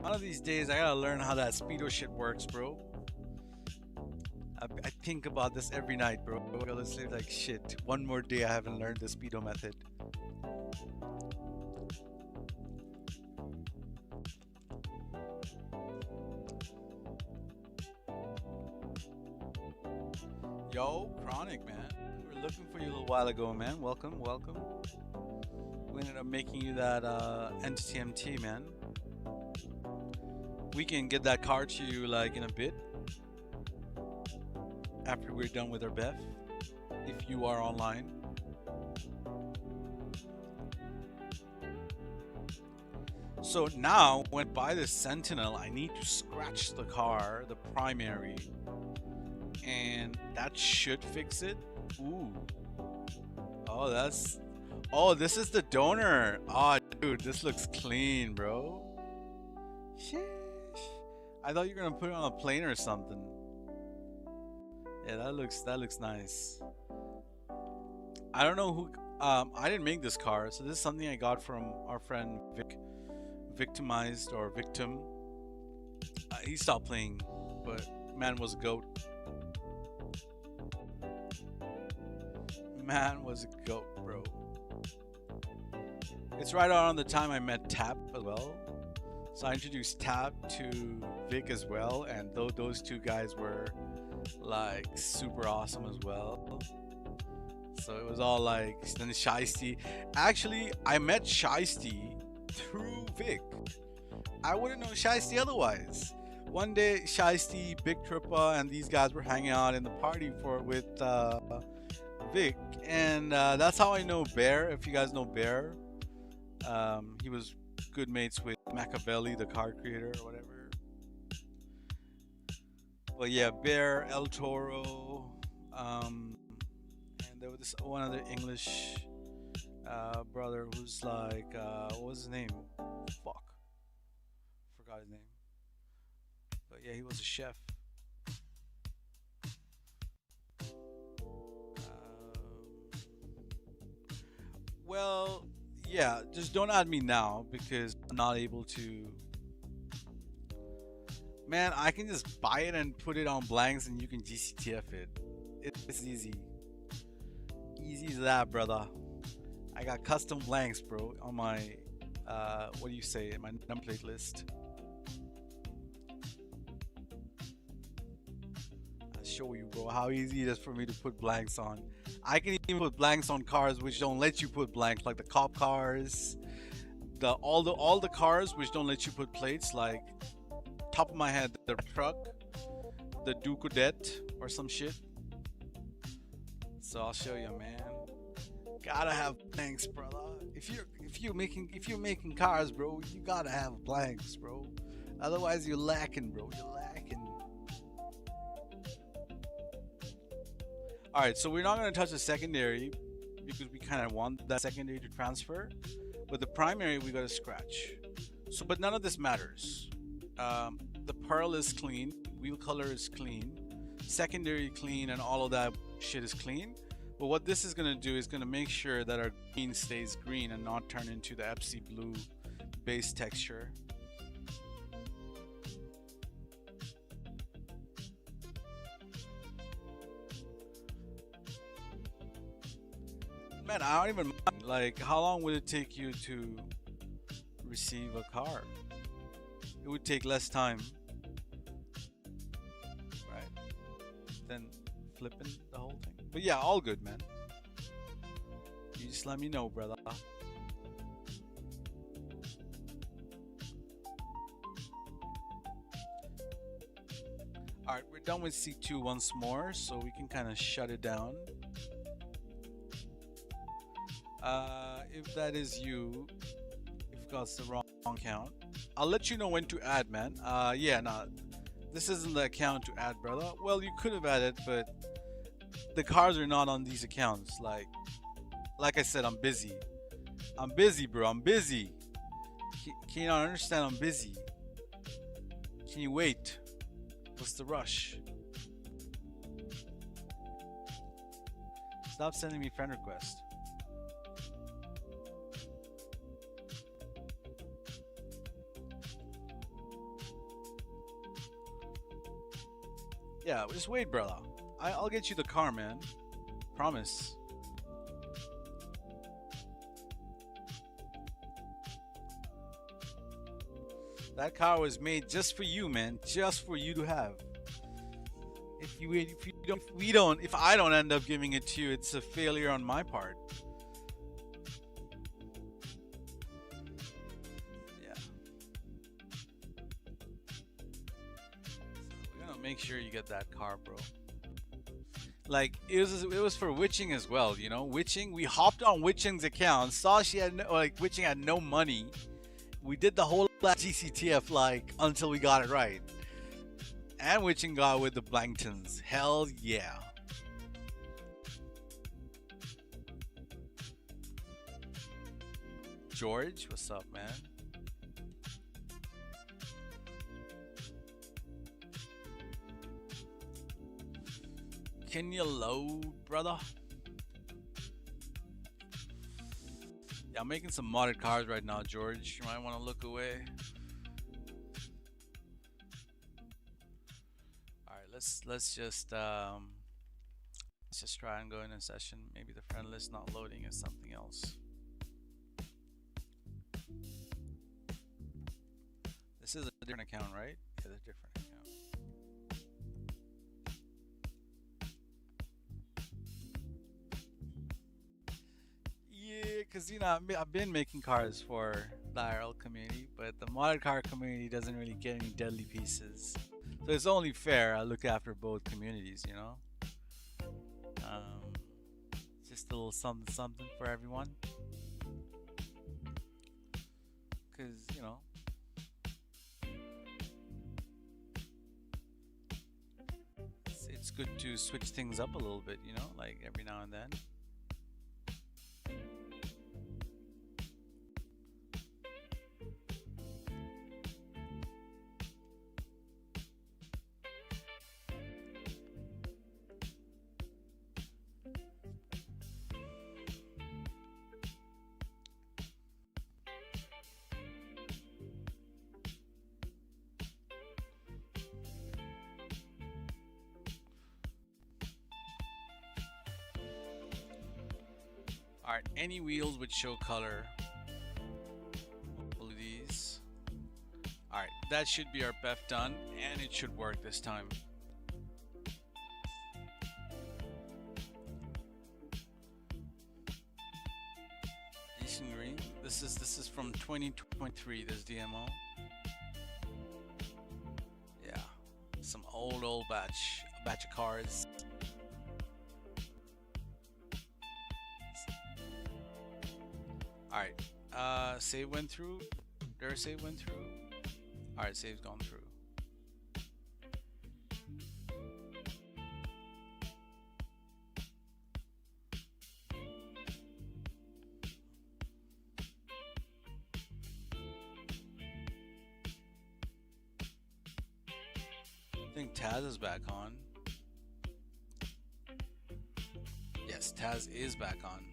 One of these days, I gotta learn how that speedo shit works, bro. I think about this every night, bro. It's like shit. One more day, I haven't learned the speedo method. Yo, Chronic, man. We were looking for you a little while ago, man. Welcome, welcome. We ended up making you that entity MT, man. We can get that card to you like in a bit after we're done with our Beff, if you are online. So now when I buy the Sentinel, I need to scratch the car, the primary, and that should fix it. Ooh. Oh, this is the donor. Oh, dude, this looks clean, bro. Sheesh. I thought you were gonna put it on a plane or something. Yeah, that looks nice. I don't know who. I didn't make this car, so this is something I got from our friend Vic, victimized or victim. He stopped playing, but man was a goat. Man was a goat, bro. It's right around the time I met Tap as well. So I introduced Tap to Vic as well, and those two guys were like super awesome as well. So it was all like then Shiesty. Actually, I met Shiesty through Vic. I wouldn't know Shiesty otherwise. One day, Shiesty, Big Trippa, and these guys were hanging out in the party with Vic, and that's how I know Bear. If you guys know Bear, he was good mates with Machiavelli, the card creator or whatever. But yeah, Bear, El Toro, and there was this one other English brother who's like, what was his name? Fuck, forgot his name. But yeah, he was a chef. Well, yeah, just don't add me now because I'm not able to. Man, I can just buy it and put it on blanks and you can GCTF it. It's easy. Easy as that, brother. I got custom blanks, bro, on my, what do you say, my template list. I'll show you, bro, how easy it is for me to put blanks on. I can even put blanks on cars which don't let you put blanks, like the cop cars, all the cars which don't let you put plates, like top of my head, the truck, the Ducadet or some shit. So I'll show you, man. Gotta have blanks, brother. If you're making cars, bro, you gotta have blanks, bro. Otherwise you're lacking, bro. You're lacking. Alright, so we're not going to touch the secondary because we kind of want that secondary to transfer. But the primary, we got to scratch. So, but none of this matters. The pearl is clean. Wheel color is clean. Secondary clean and all of that shit is clean. But what this is going to do is going to make sure that our green stays green and not turn into the Epsi blue base texture. Man, I don't even mind. Like, how long would it take you to receive a car? It would take less time, right? Than flipping the whole thing. But yeah, all good, man. You just let me know, brother. All right, we're done with C2 once more, so we can kind of shut it down. If that is you, if that's the wrong account, I'll let you know when to add, man. Yeah, nah, this isn't the account to add, brother. Well, you could have added, but the cars are not on these accounts. Like I said, I'm busy. I'm busy, bro. I'm busy. Can you not understand? I'm busy. Can you wait? What's the rush? Stop sending me friend requests. Yeah, just wait, brother. I'll get you the car, man. Promise. That car was made just for you, man. Just for you to have. If I don't end up giving it to you, it's a failure on my part. Yeah. So we're gonna make sure you get that car, bro. Like it was for Witching as well, you know. Witching, we hopped on Witching's account, saw she had Witching had no money. We did the whole GCTF until we got it right. And Witching got with the Blangtons. Hell yeah. George, what's up, man? Can you load, brother? Yeah, I'm making some modded cars right now, George. You might want to look away. All right, let's just try and go in a session. Maybe the friend list not loading is something else. This is a different account, right? Yeah, it's a different account. Yeah, because you know I've been making cars for the IRL community, but the modded car community doesn't really get any deadly pieces. So it's only fair I look after both communities, you know. Just a little something for everyone, because you know. It's good to switch things up a little bit, you know, like every now and then. Alright, any wheels would show color. All of these. Alright, that should be our Beff done, and it should work this time. Eastern Green. This is from 2023, this DMO. Yeah. Some old batch of cars. Alright, save went through. Their save went through. Alright, save's gone through. I think Taz is back on. Yes, Taz is back on.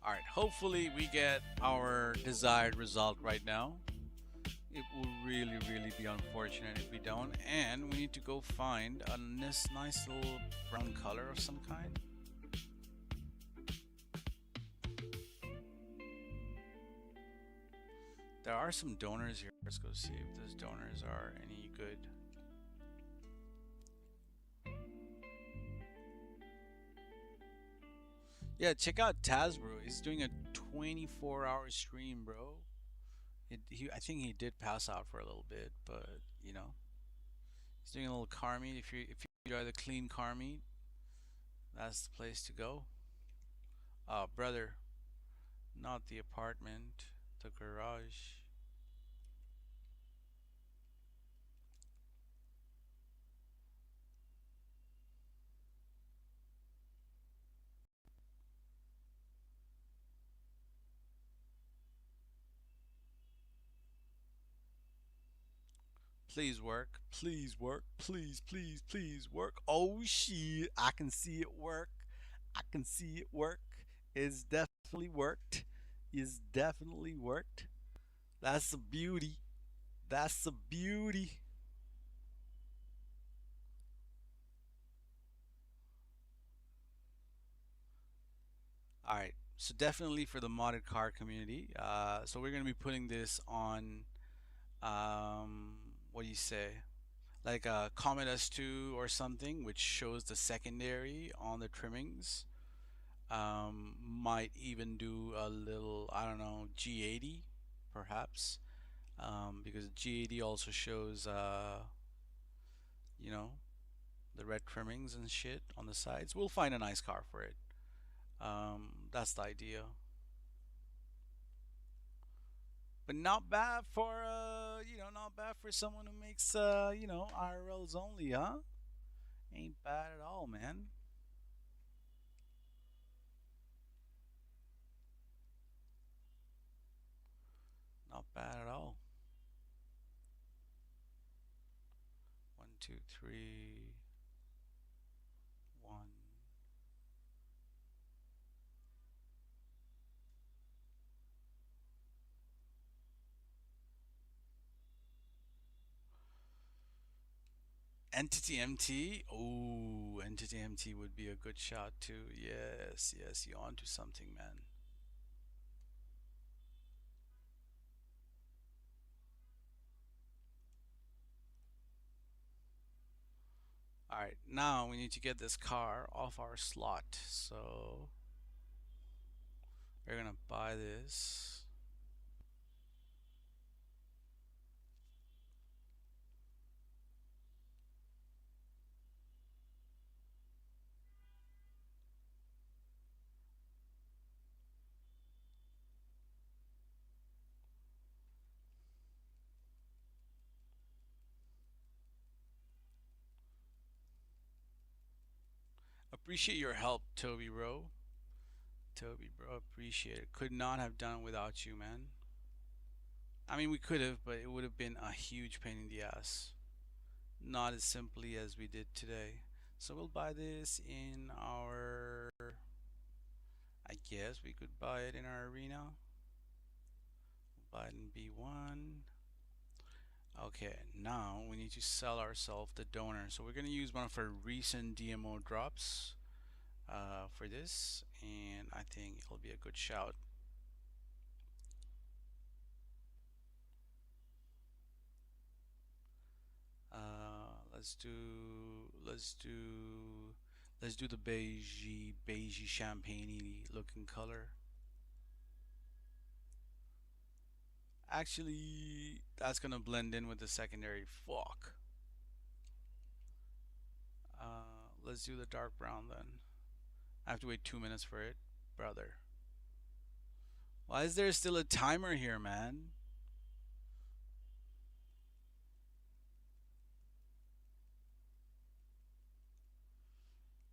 All right, hopefully we get our desired result right now. It will really, really be unfortunate if we don't. And we need to go find a nice little brown color of some kind. There are some donors here. Let's go see if those donors are any good. Yeah, check out Taz, bro. He's doing a 24-hour stream, bro. I think he did pass out for a little bit, but he's doing a little car meet. If you enjoy the clean car meet, that's the place to go. Brother, not the apartment, the garage. Please work. Please work. Please, please, please work. Oh shit. I can see it work. I can see it work. It's definitely worked. It's definitely worked. That's a beauty. That's a beauty. All right. So definitely for the modded car community. So we're gonna be putting this on. What do you say? Like a Comet S2 or something, which shows the secondary on the trimmings. Might even do a little, I don't know, G80 perhaps, because G80 also shows, you know, the red trimmings and shit on the sides. We'll find a nice car for it. That's the idea. But not bad for, not bad for someone who makes, IRLs only, huh? Ain't bad at all, man. Not bad at all. One, two, three, one. Entity MT. Oh, Entity MT would be a good shot too. Yes, yes, you onto something, man. All right, now we need to get this car off our slot. So we're gonna buy this. Appreciate your help, Toby, bro. Toby, bro, appreciate it. Could not have done it without you, man. I mean, we could have, but it would have been a huge pain in the ass. Not as simply as we did today. So we'll buy this in our. I guess we could buy it in our arena. Buy it in B1. Okay, now we need to sell ourselves the donor. So we're going to use one of our recent DMO drops for this, and I think it'll be a good shout. Let's do let's do let's do the beigey champagne looking color. Actually, that's gonna blend in with the secondary. Fuck. Let's do the dark brown then. I have to wait 2 minutes for it, brother. Why is there still a timer here, man?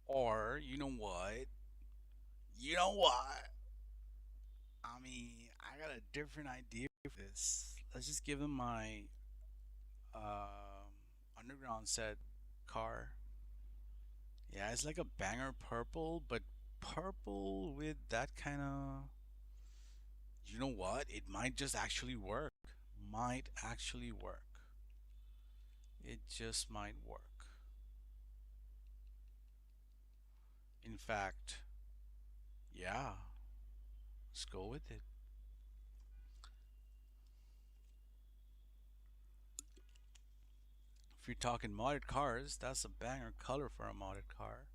Or you know what? You know what? I mean, I got a different idea for this. Let's just give them my underground set car. Yeah, it's like a banger purple, but purple with that kind of You know what? It might just actually work. Might actually work. It just might work. In fact, yeah, let's go with it. If you're talking modded cars, that's a banger color for a modded car.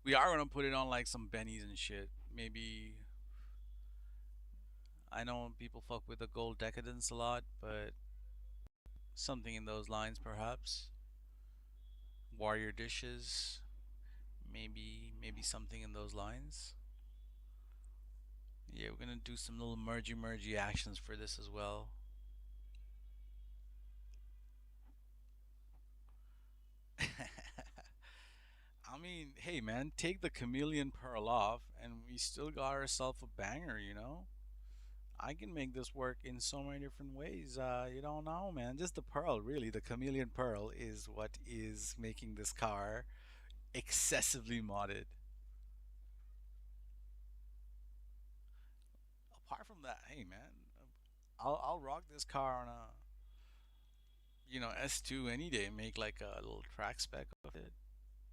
We are gonna put it on like some bennies and shit. Maybe I know people fuck with the gold decadence a lot, but something in those lines perhaps. Warrior dishes, maybe something in those lines. Yeah, we're gonna do some little mergy actions for this as well. I mean, hey man, take the chameleon pearl off, and we still got ourselves a banger, you know? I can make this work in so many different ways. You don't know, man. Just the pearl, really. The chameleon pearl is what is making this car excessively modded. Apart from that, hey man, I'll rock this car on a S2 any day. Make like a little track spec of it,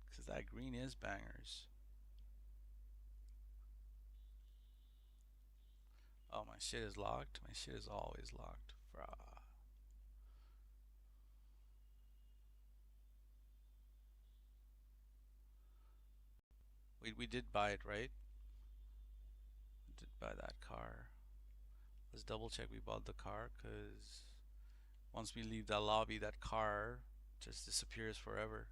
because that green is bangers. Oh, my shit is locked. My shit is always locked. We did buy it, right? We did buy that car. Let's double check we bought the car, because once we leave that lobby, that car just disappears forever.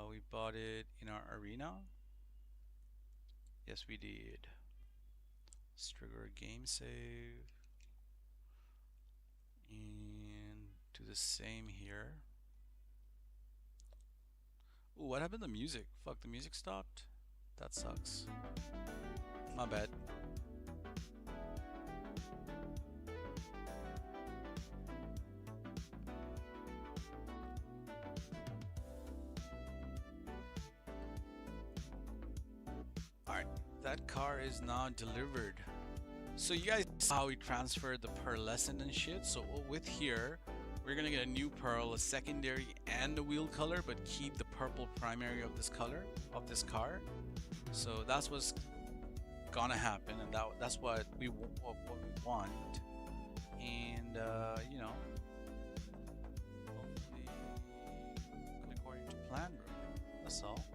We bought it in our arena. Yes, we did. Let's trigger a game save. And do the same here. Ooh, what happened to the music? Fuck, the music stopped? That sucks. My bad. Alright, that car is now delivered. So you guys saw how we transferred the pearlescent and shit. So with here, we're gonna get a new pearl, a secondary, and a wheel color, but keep the purple primary of this color of this car. So that's what's gonna happen, and that's what we want. And you know, hopefully according to plan, bro. That's all.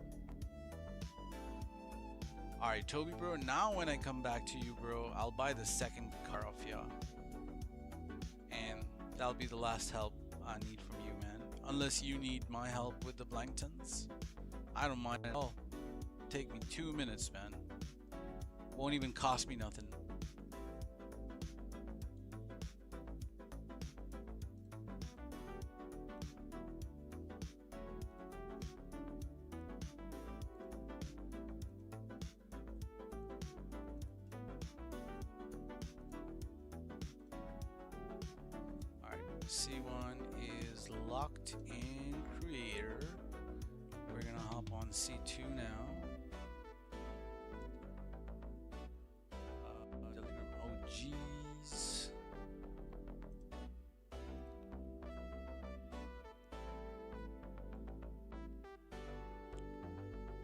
Alright, Toby, bro, now when I come back to you, bro, I'll buy the second car off ya. And that'll be the last help I need from you, man. Unless you need my help with the Blangtons. I don't mind at all. Take me 2 minutes, man. Won't even cost me nothing. C1 is locked in creator. We're gonna hop on C2 now. Telegram OGs.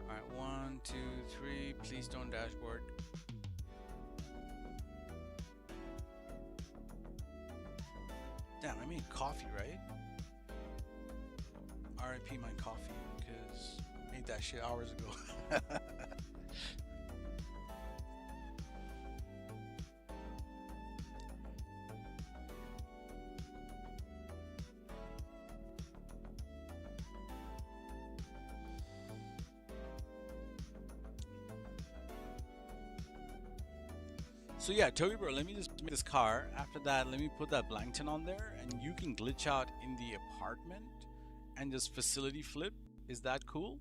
Alright, 1, 2, 3. Please don't dashboard. Damn, I made coffee, right? RIP my coffee, because I made that shit hours ago. So yeah, Toby, bro, let me just make this car. After that, let me put that Blangton on there, and you can glitch out in the apartment and just facility flip. Is that cool?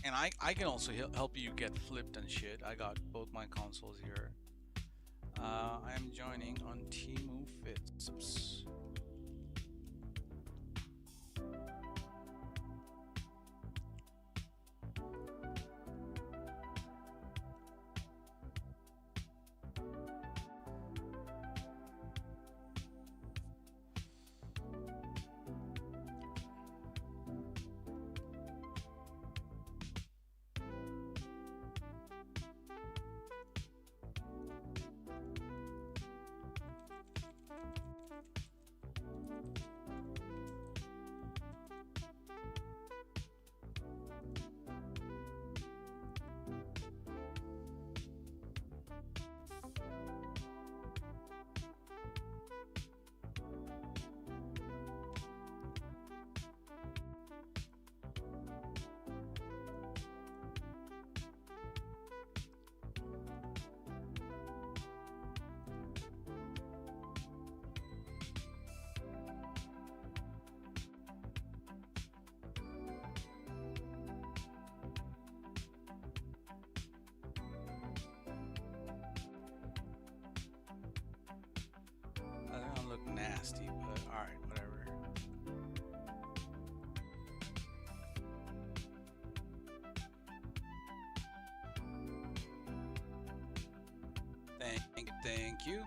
And I can also help you get flipped and shit. I got both my consoles here. I am joining on Temu Fits. I don't look nasty, but alright, whatever. Thank you.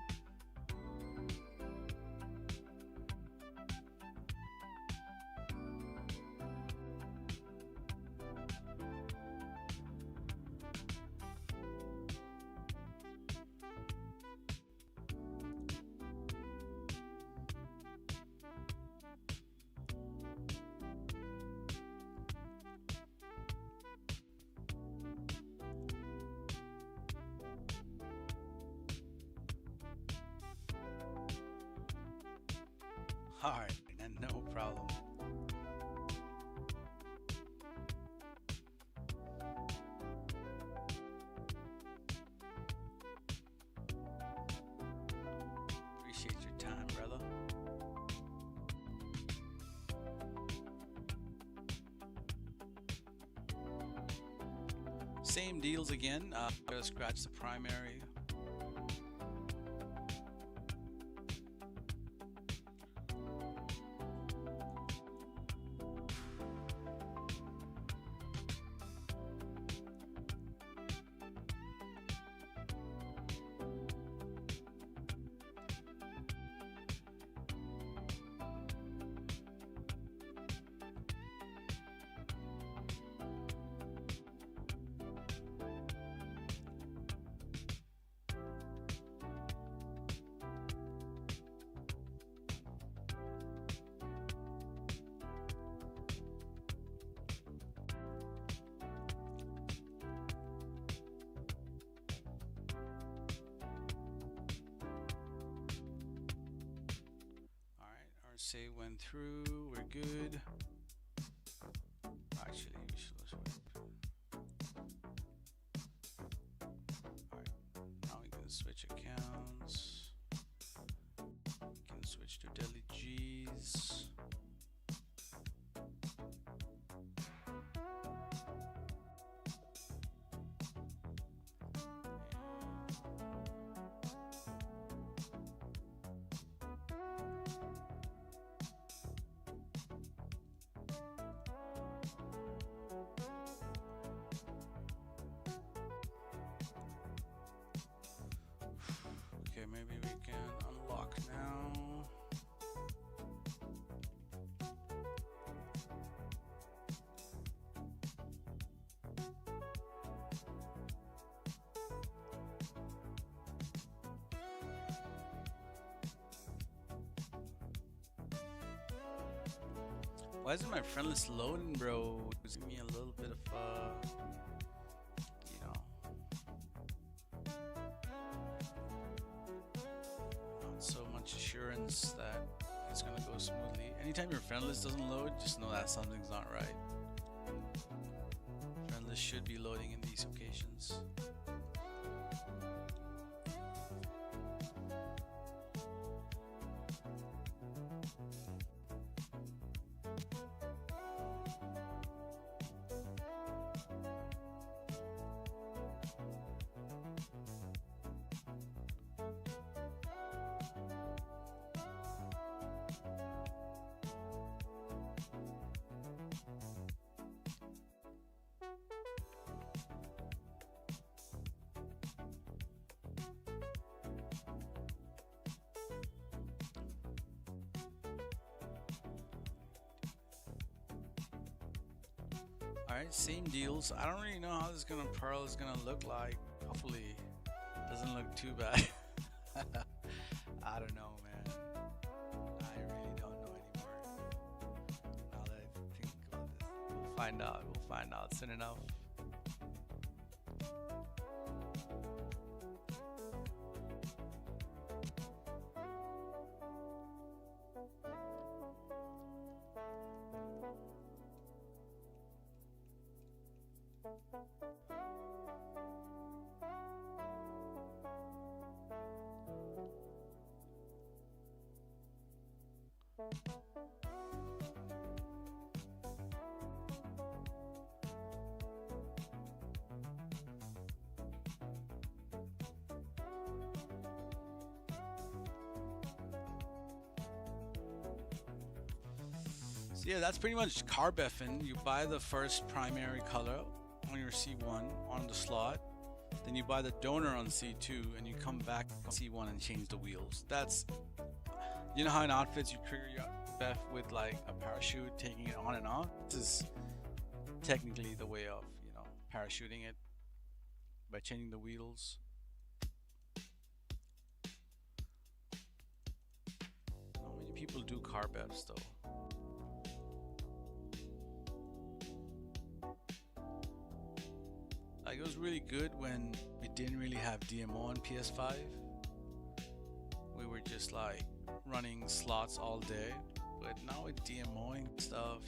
Alright, and no problem. Appreciate your time, brother. Same deals again. Gotta scratch the primary. Say went through, we're good. Actually, we should let's wait. Alright, now we can switch accounts. We can switch to Deli G's. Okay, maybe we can unlock now. Why isn't my friend list loading, bro? Give me a little bit of you know, not so much assurance that it's gonna go smoothly. Anytime your friend list doesn't load, just know that something's not right. Friend list should be loading in these occasions. Alright, same deals. I don't really know how this pearl is gonna look like. Hopefully it doesn't look too bad. I don't know, man. I really don't know anymore. Now that I think about this, we'll find out. We'll find out soon enough. So yeah, that's pretty much car Beffin. You buy the first primary color on your C1 on the slot, then you buy the donor on C2, and you come back on C1 and change the wheels. That's, you know how in outfits you trigger your Beff with like a parachute, taking it on and off? This is technically the way of, parachuting it by changing the wheels. Not many people do car Beffs though. Like, it was really good when we didn't really have DMO on PS5. We were just like running slots all day. But now with DMOing stuff,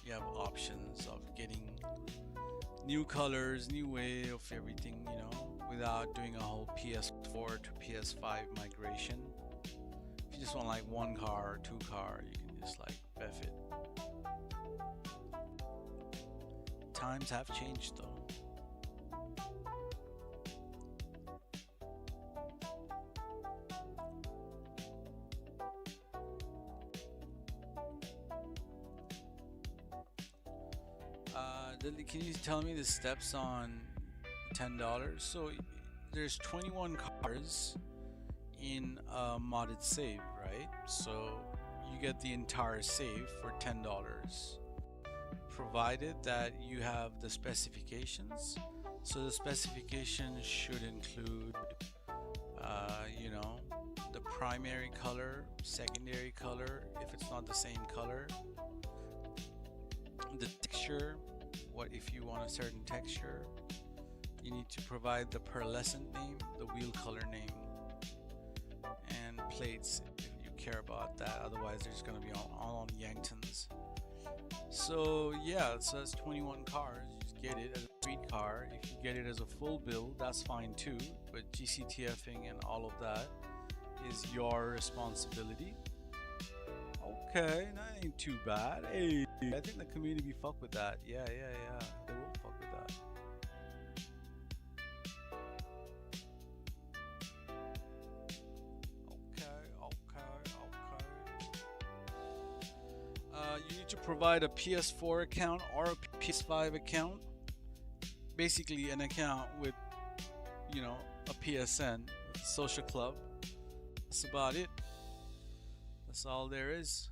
you have options of getting new colors, new way of everything, without doing a whole PS4 to PS5 migration. If you just want like one car or two car, you can just like Beff it. Times have changed though. Can you tell me the steps on $10? So there's 21 cars in a modded save, right? So you get the entire save for $10, provided that you have the specifications. So the specifications should include, the primary color, secondary color, if it's not the same color, the texture. What if you want a certain texture? You need to provide the pearlescent name, the wheel color name, and plates if you care about that. Otherwise, they're just gonna be all on Yanktons. So yeah, so that's 21 cars. You just get it as a street car. If you get it as a full build, that's fine too. But GCTFing and all of that is your responsibility. Okay, that ain't too bad. Hey, I think the community fuck with that. Yeah. They will fuck with that. Okay. You need to provide a PS4 account or a PS5 account. Basically, an account with, a PSN, social club. That's about it. That's all there is.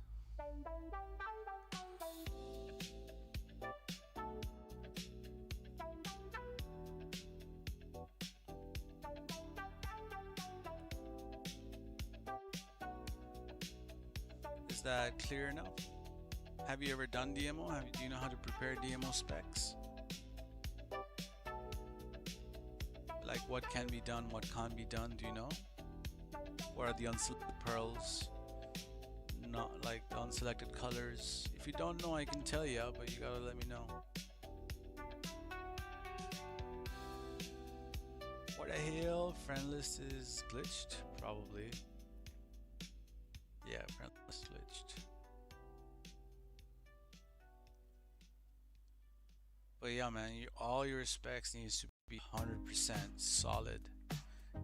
Is that clear enough? Have you ever done DMO? Do you know how to prepare DMO specs? Like what can be done, what can't be done, do you know? What are the unselected pearls? Not like the unselected colors. If you don't know, I can tell you, but you gotta let me know. What the hell? Friend list is glitched? Probably. Yeah, friend list glitched. But yeah, man, all your specs needs to be 100% solid.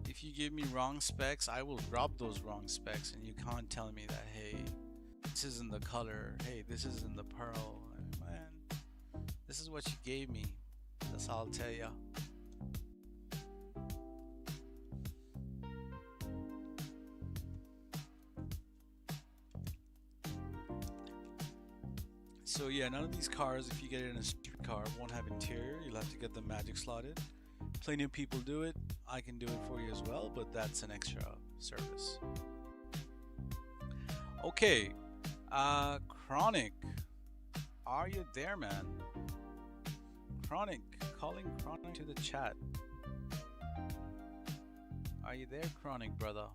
If you give me wrong specs, I will drop those wrong specs, and you can't tell me that, hey, this isn't the color, hey, this isn't the pearl. Man, this is what you gave me. That's all I'll tell ya. So yeah, none of these cars, if you get it in a street car won't have interior. You'll have to get the magic slotted. Plenty of people do it. I can do it for you as well, but that's an extra service. Okay, Chronic, are you there, man? Chronic, calling Chronic to the chat. Are you there, Chronic brother?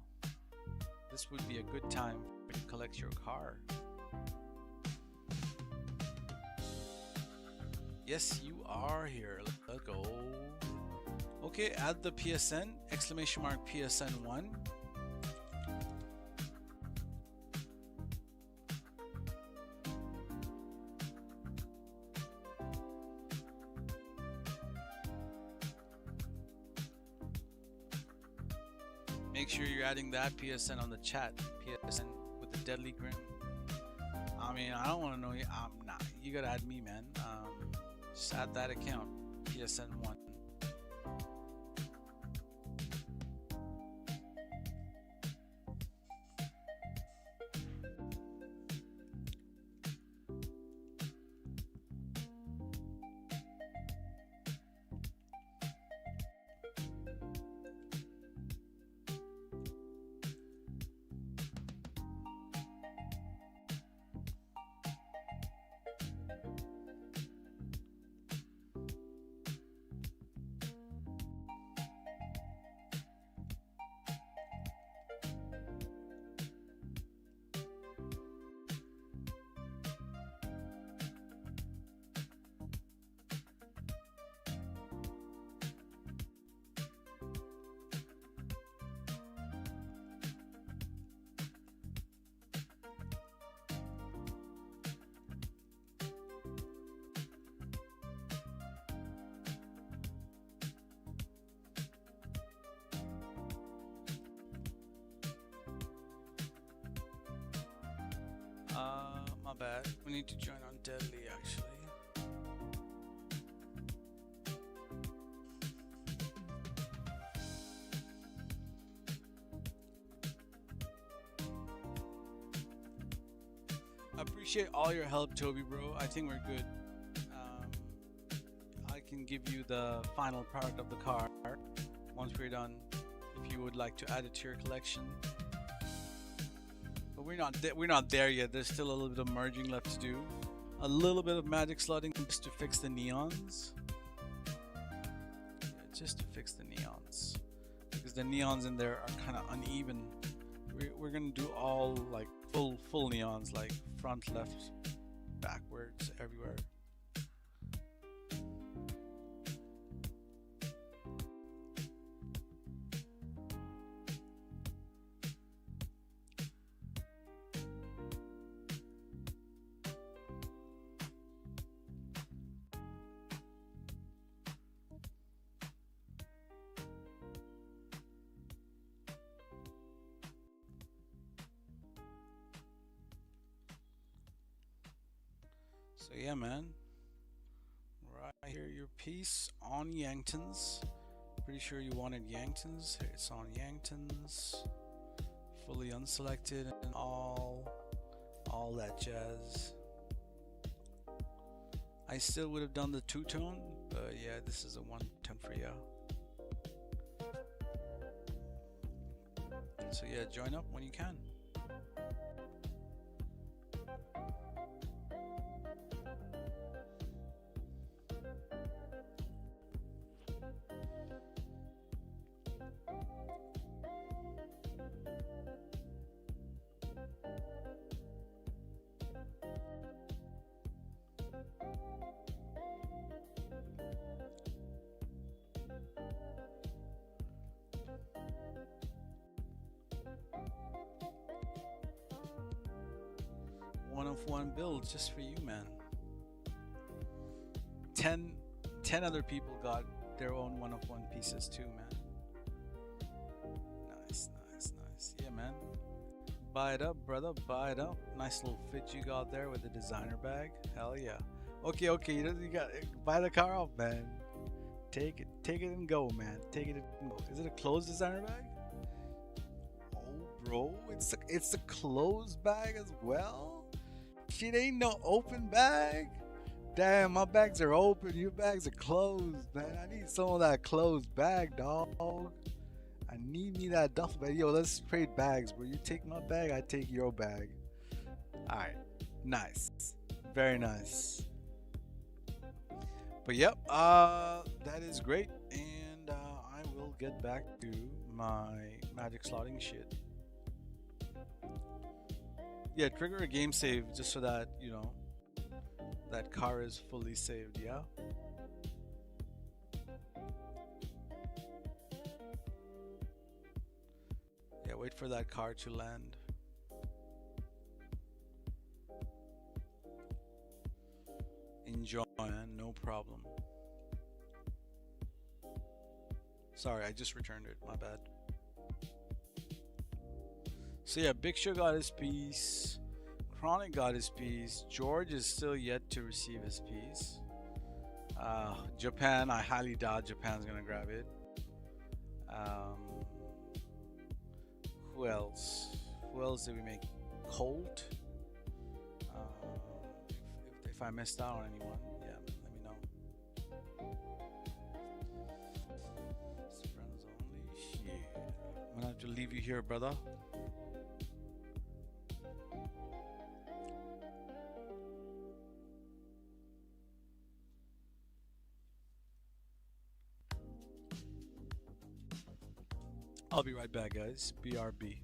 This would be a good time to collect your car. Yes, you are here. Let's go. Okay, add the PSN, exclamation mark PSN1. Make sure you're adding that PSN on the chat. PSN with the deadly grin. I mean, I don't want to know you. I'm not. You gotta add me, man. Just add that account. PSN1. My bad. We need to join on Deadly actually. I appreciate all your help, Toby, bro. I think we're good. I can give you the final product of the car once we're done. If you would like to add it to your collection. We're not there yet. There's still a little bit of merging left to do. A little bit of magic slotting just to fix the neons. Yeah, just to fix the neons, because the neons in there are kind of uneven. We're gonna do all like full neons, like front, left, backwards, everywhere. So yeah, man. Right here, your piece on Yankton's. Pretty sure you wanted Yankton's. It's on Yankton's. Fully unselected and all that jazz. I still would have done the two-tone, but yeah, this is a one-tone for you. So yeah, join up when you can. One build just for you, man. 10 other people got their own one-of-one pieces too, man. Nice. Yeah, man. Buy it up, brother. Buy it up. Nice little fit you got there with the designer bag. Hell yeah. Okay. You got buy the car off, man. Take it and go, man. Take it and go. Is it a closed designer bag? Oh, bro, it's a closed bag as well. Shit ain't no open bag. Damn, my bags are open. Your bags are closed, man. I need some of that closed bag, dog. I need me that duffel bag. Yo, let's trade bags, bro. You take my bag, I take your bag. All right, nice, very nice. But yep, that is great, and I will get back to my magic slotting shit. Yeah, trigger a game save just so that you know that car is fully saved. Yeah. Yeah, wait for that car to land. Enjoy, man, no problem. Sorry, I just returned it. My bad. So yeah, Big Show got his piece. Chronic got his piece. George is still yet to receive his piece. Japan, I highly doubt Japan's gonna grab it. Who else? Who else did we make? Colt. If I missed out on anyone, yeah, let me know. Friends only. Shit. I'm gonna have to leave you here, brother. I'll be right back, guys. BRB.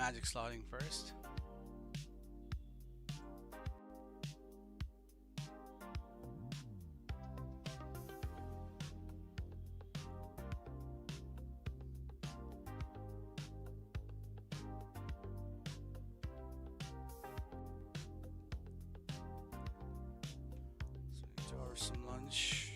magic slotting first. So we need to order some lunch.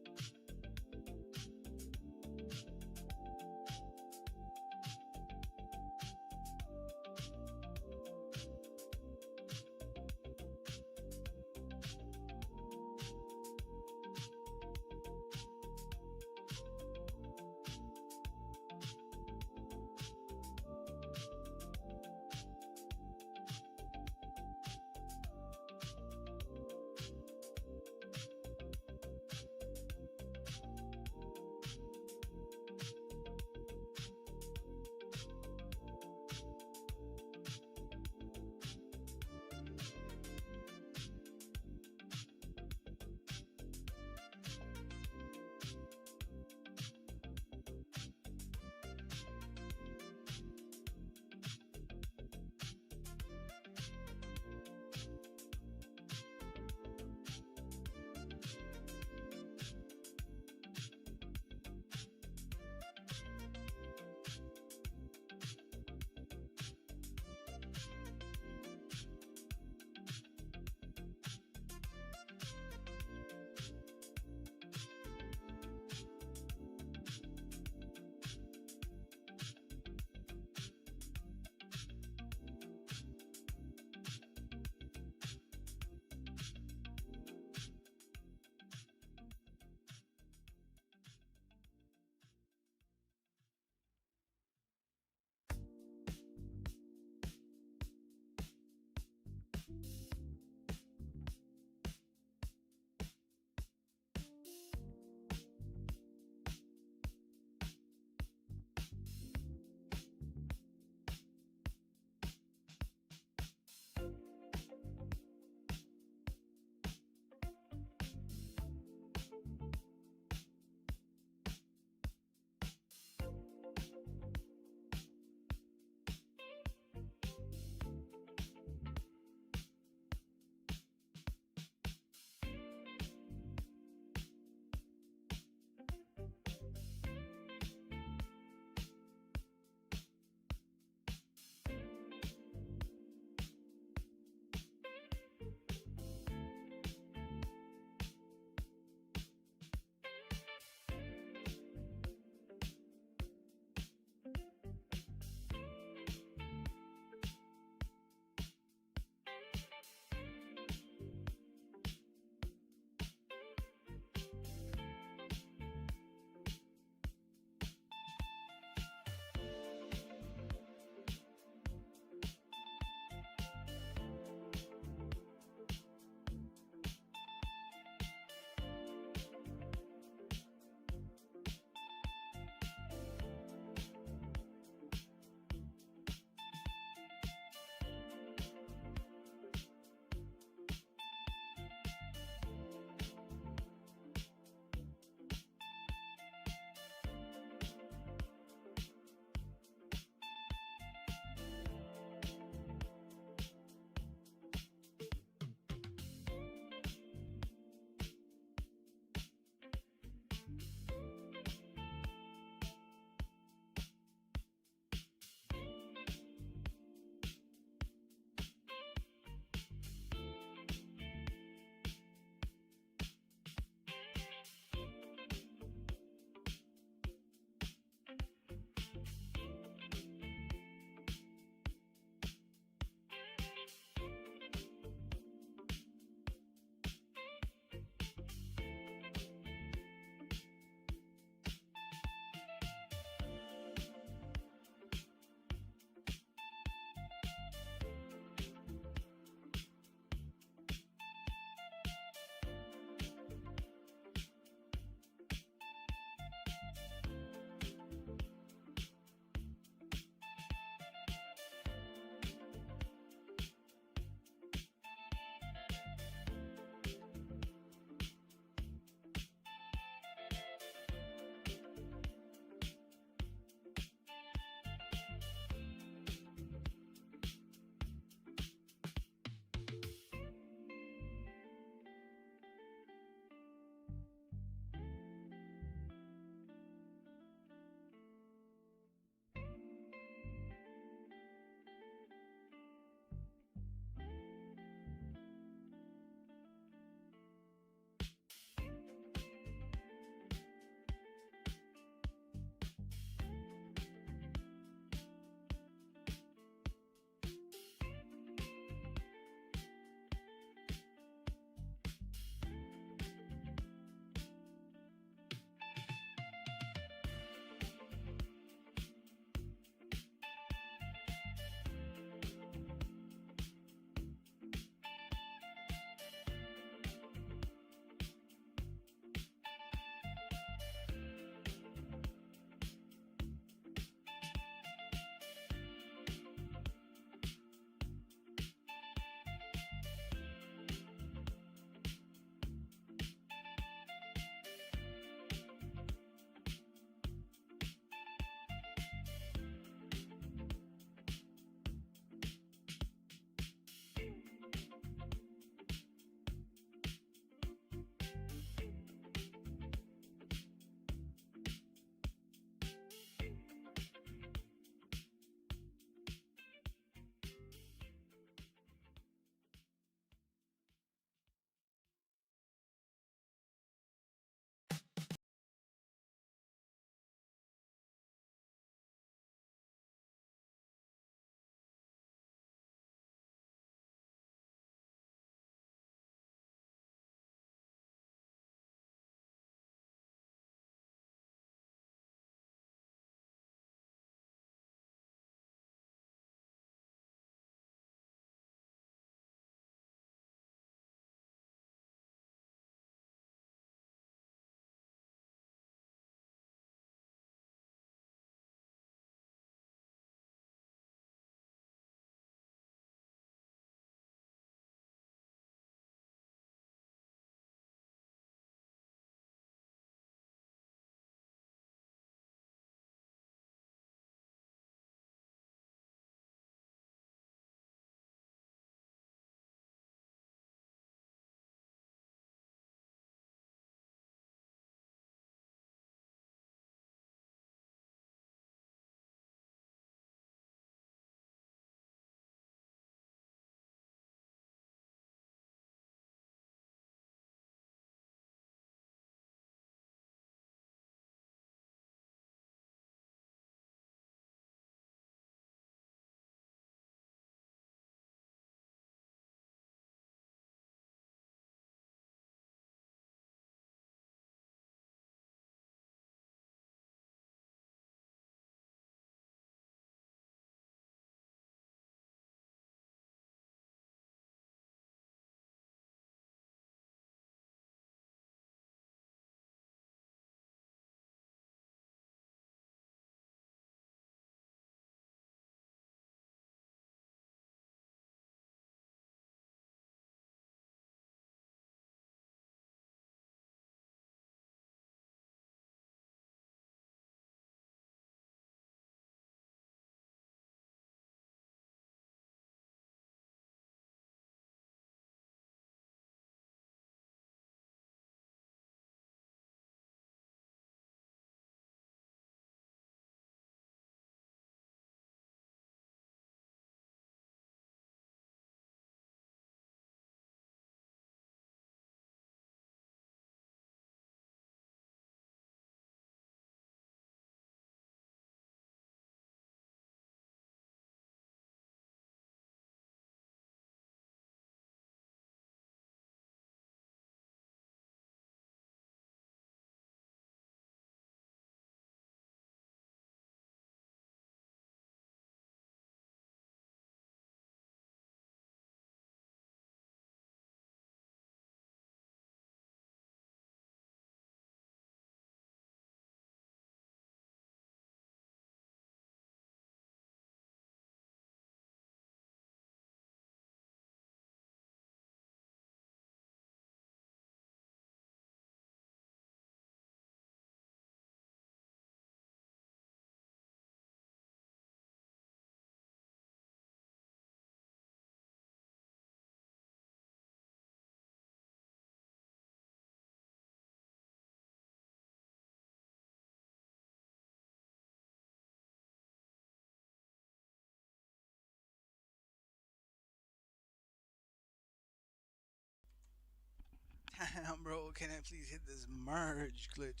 Damn, bro, can I please hit this merge glitch?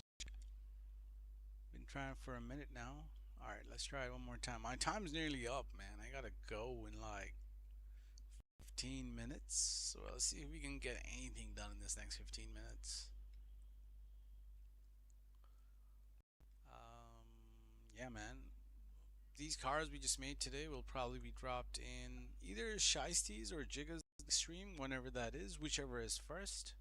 Been trying for a minute now. Alright, let's try it one more time. My time's nearly up, man. I gotta go in like 15 minutes. So let's see if we can get anything done in this next 15 minutes. Yeah, man. These cars we just made today will probably be dropped in either Shiesties or Giga's stream, whenever that is, whichever is first.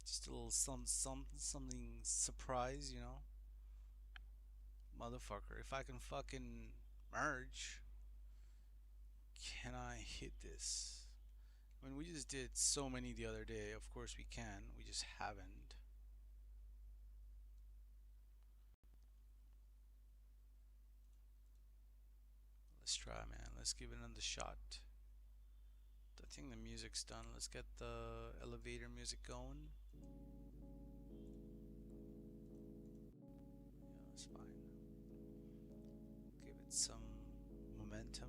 Just a little something surprise, you know. Motherfucker, if I can fucking merge, can I hit this? I mean, we just did so many the other day. Of course we can. We just haven't. Let's try, man. Let's give it another shot. I think the music's done. Let's get the elevator music going. Yeah, that's fine. Give it some momentum.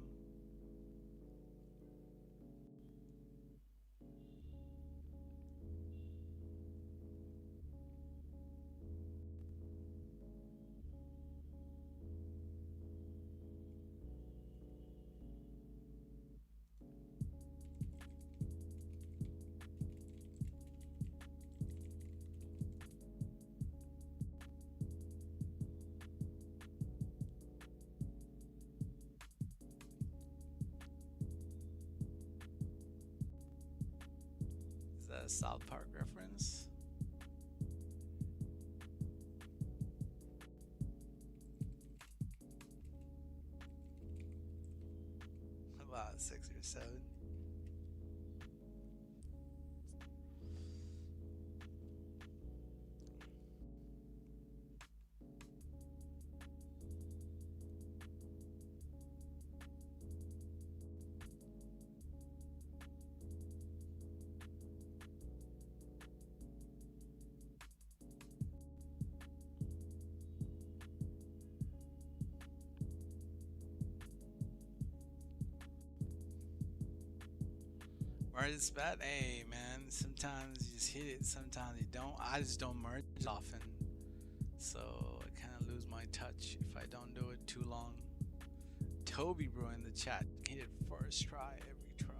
Is that a South Park reference? About 6 or 7. Merge is bad. Hey man, sometimes you just hit it, sometimes you don't. I just don't merge often, so I kind of lose my touch if I don't do it too long. Toby bro in the chat, hit it first try every try.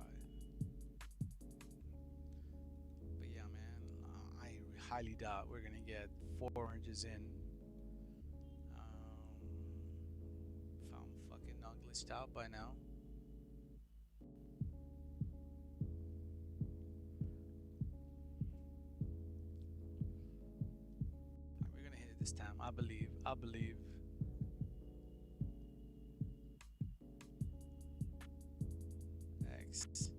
But yeah man, I highly doubt we're gonna get 4 merges in. If I'm fucking not glitched out by now. This time, I believe. X.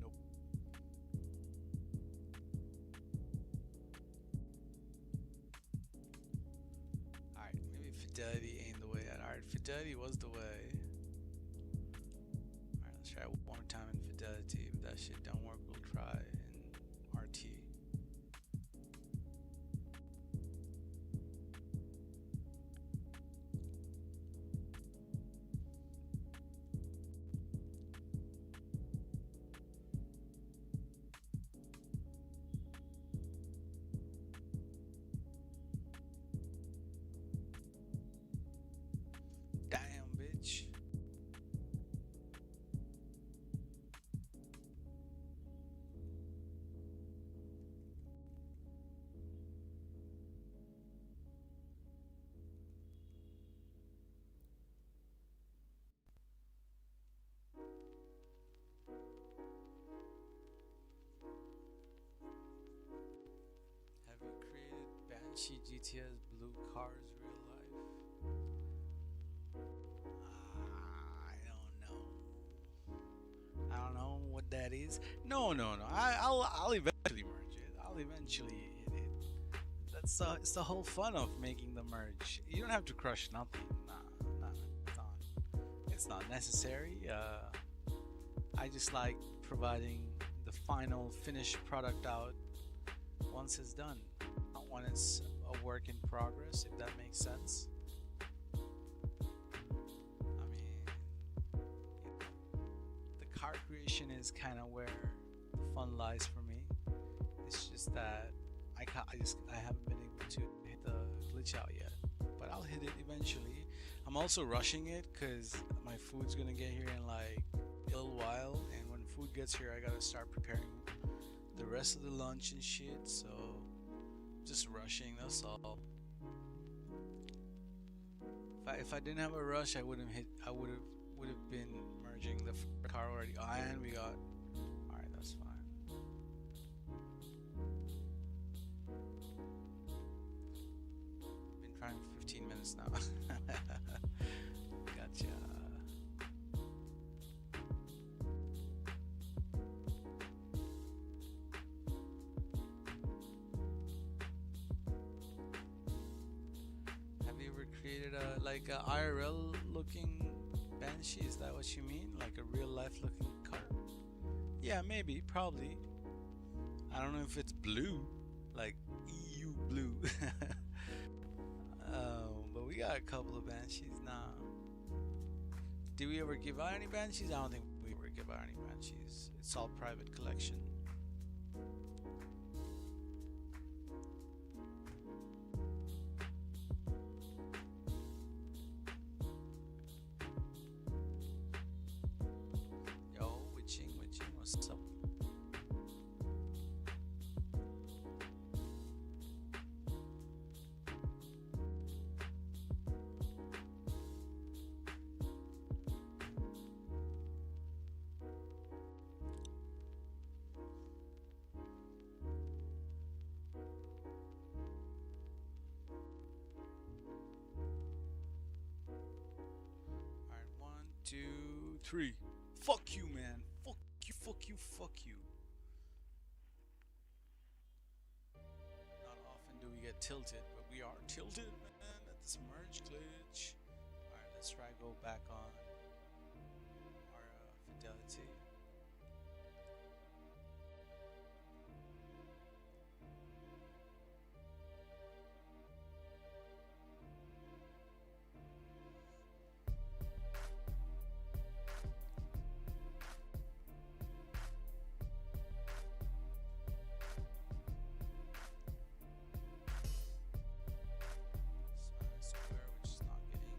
Nope. Alright, maybe fidelity ain't the way. Alright, fidelity was the way. Alright, let's try it one more time in fidelity. If that shit don't work, we'll try in RT. Damn, bitch. Have you created Banshee GTS blue cars real life? I don't know what that is. No. I'll eventually merge it. I'll eventually hit it. It's the whole fun of making the merge. You don't have to crush nothing. Nah, it's not necessary. I just like providing the final finished product out once it's done, not when it's a work in progress, if that makes sense. I mean, is kind of where the fun lies for me. It's just that I haven't been able to hit the glitch out yet, but I'll hit it eventually. I'm also rushing it because my food's gonna get here in like a little while, and when food gets here, I gotta start preparing the rest of the lunch and shit. So just rushing. That's all. If I didn't have a rush, I wouldn't hit. I would have been merging the car already. Oh, and we got. All right, that's fine. Been trying for 15 minutes now. Gotcha. Have you ever created a IRL looking Banshee? Is that what you mean? Like a real life looking car? Yeah, maybe, probably. I don't know if it's blue, like EU blue. But we got a couple of Banshees now. Did we ever give out any Banshees? I don't think we ever give out any Banshees. It's all private collection. Yo, witching, what's up? Alright, 1, 2, 3. Fuck you, man. Fuck you, fuck you, fuck you. Not often do we get tilted, but we are tilted, man, at this merge glitch. Alright, let's try go back on our fidelity. Square, which is not getting.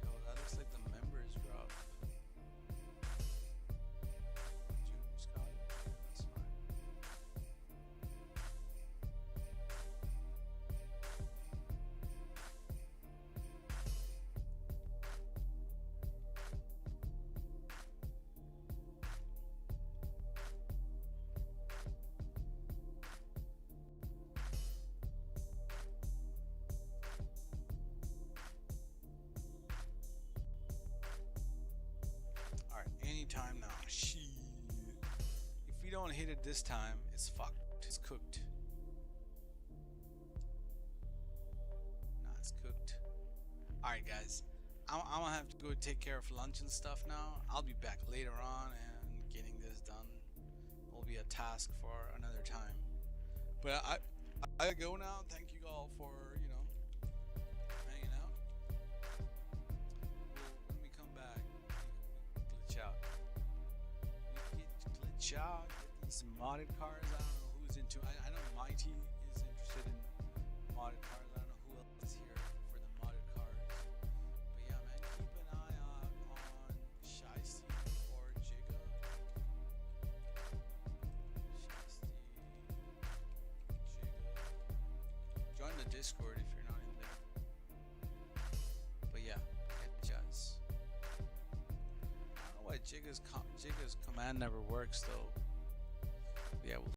Yo, that looks like the members drop. June Scott, that's fine. Alright, anytime now. Shit. If we don't hit it this time, it's fucked. It's cooked. Nah, it's cooked. Alright, guys. I'm gonna have to go take care of lunch and stuff now. I'll be back later on, and getting this done will be a task for another time. But I go now. Thank you all for, hanging out. When we come back, we glitch out. We get glitch out. Get these modded cars. I don't know who's into. I know Mighty is interested in modded cars. I don't know who else is here for the modded cars. But yeah, man, keep an eye out on Shiesty or Jigga. Shiesty, Jigga. Join the Discord if you're not in there. But yeah, catch us. I don't know why Jigga's command never works though. Yeah, we'll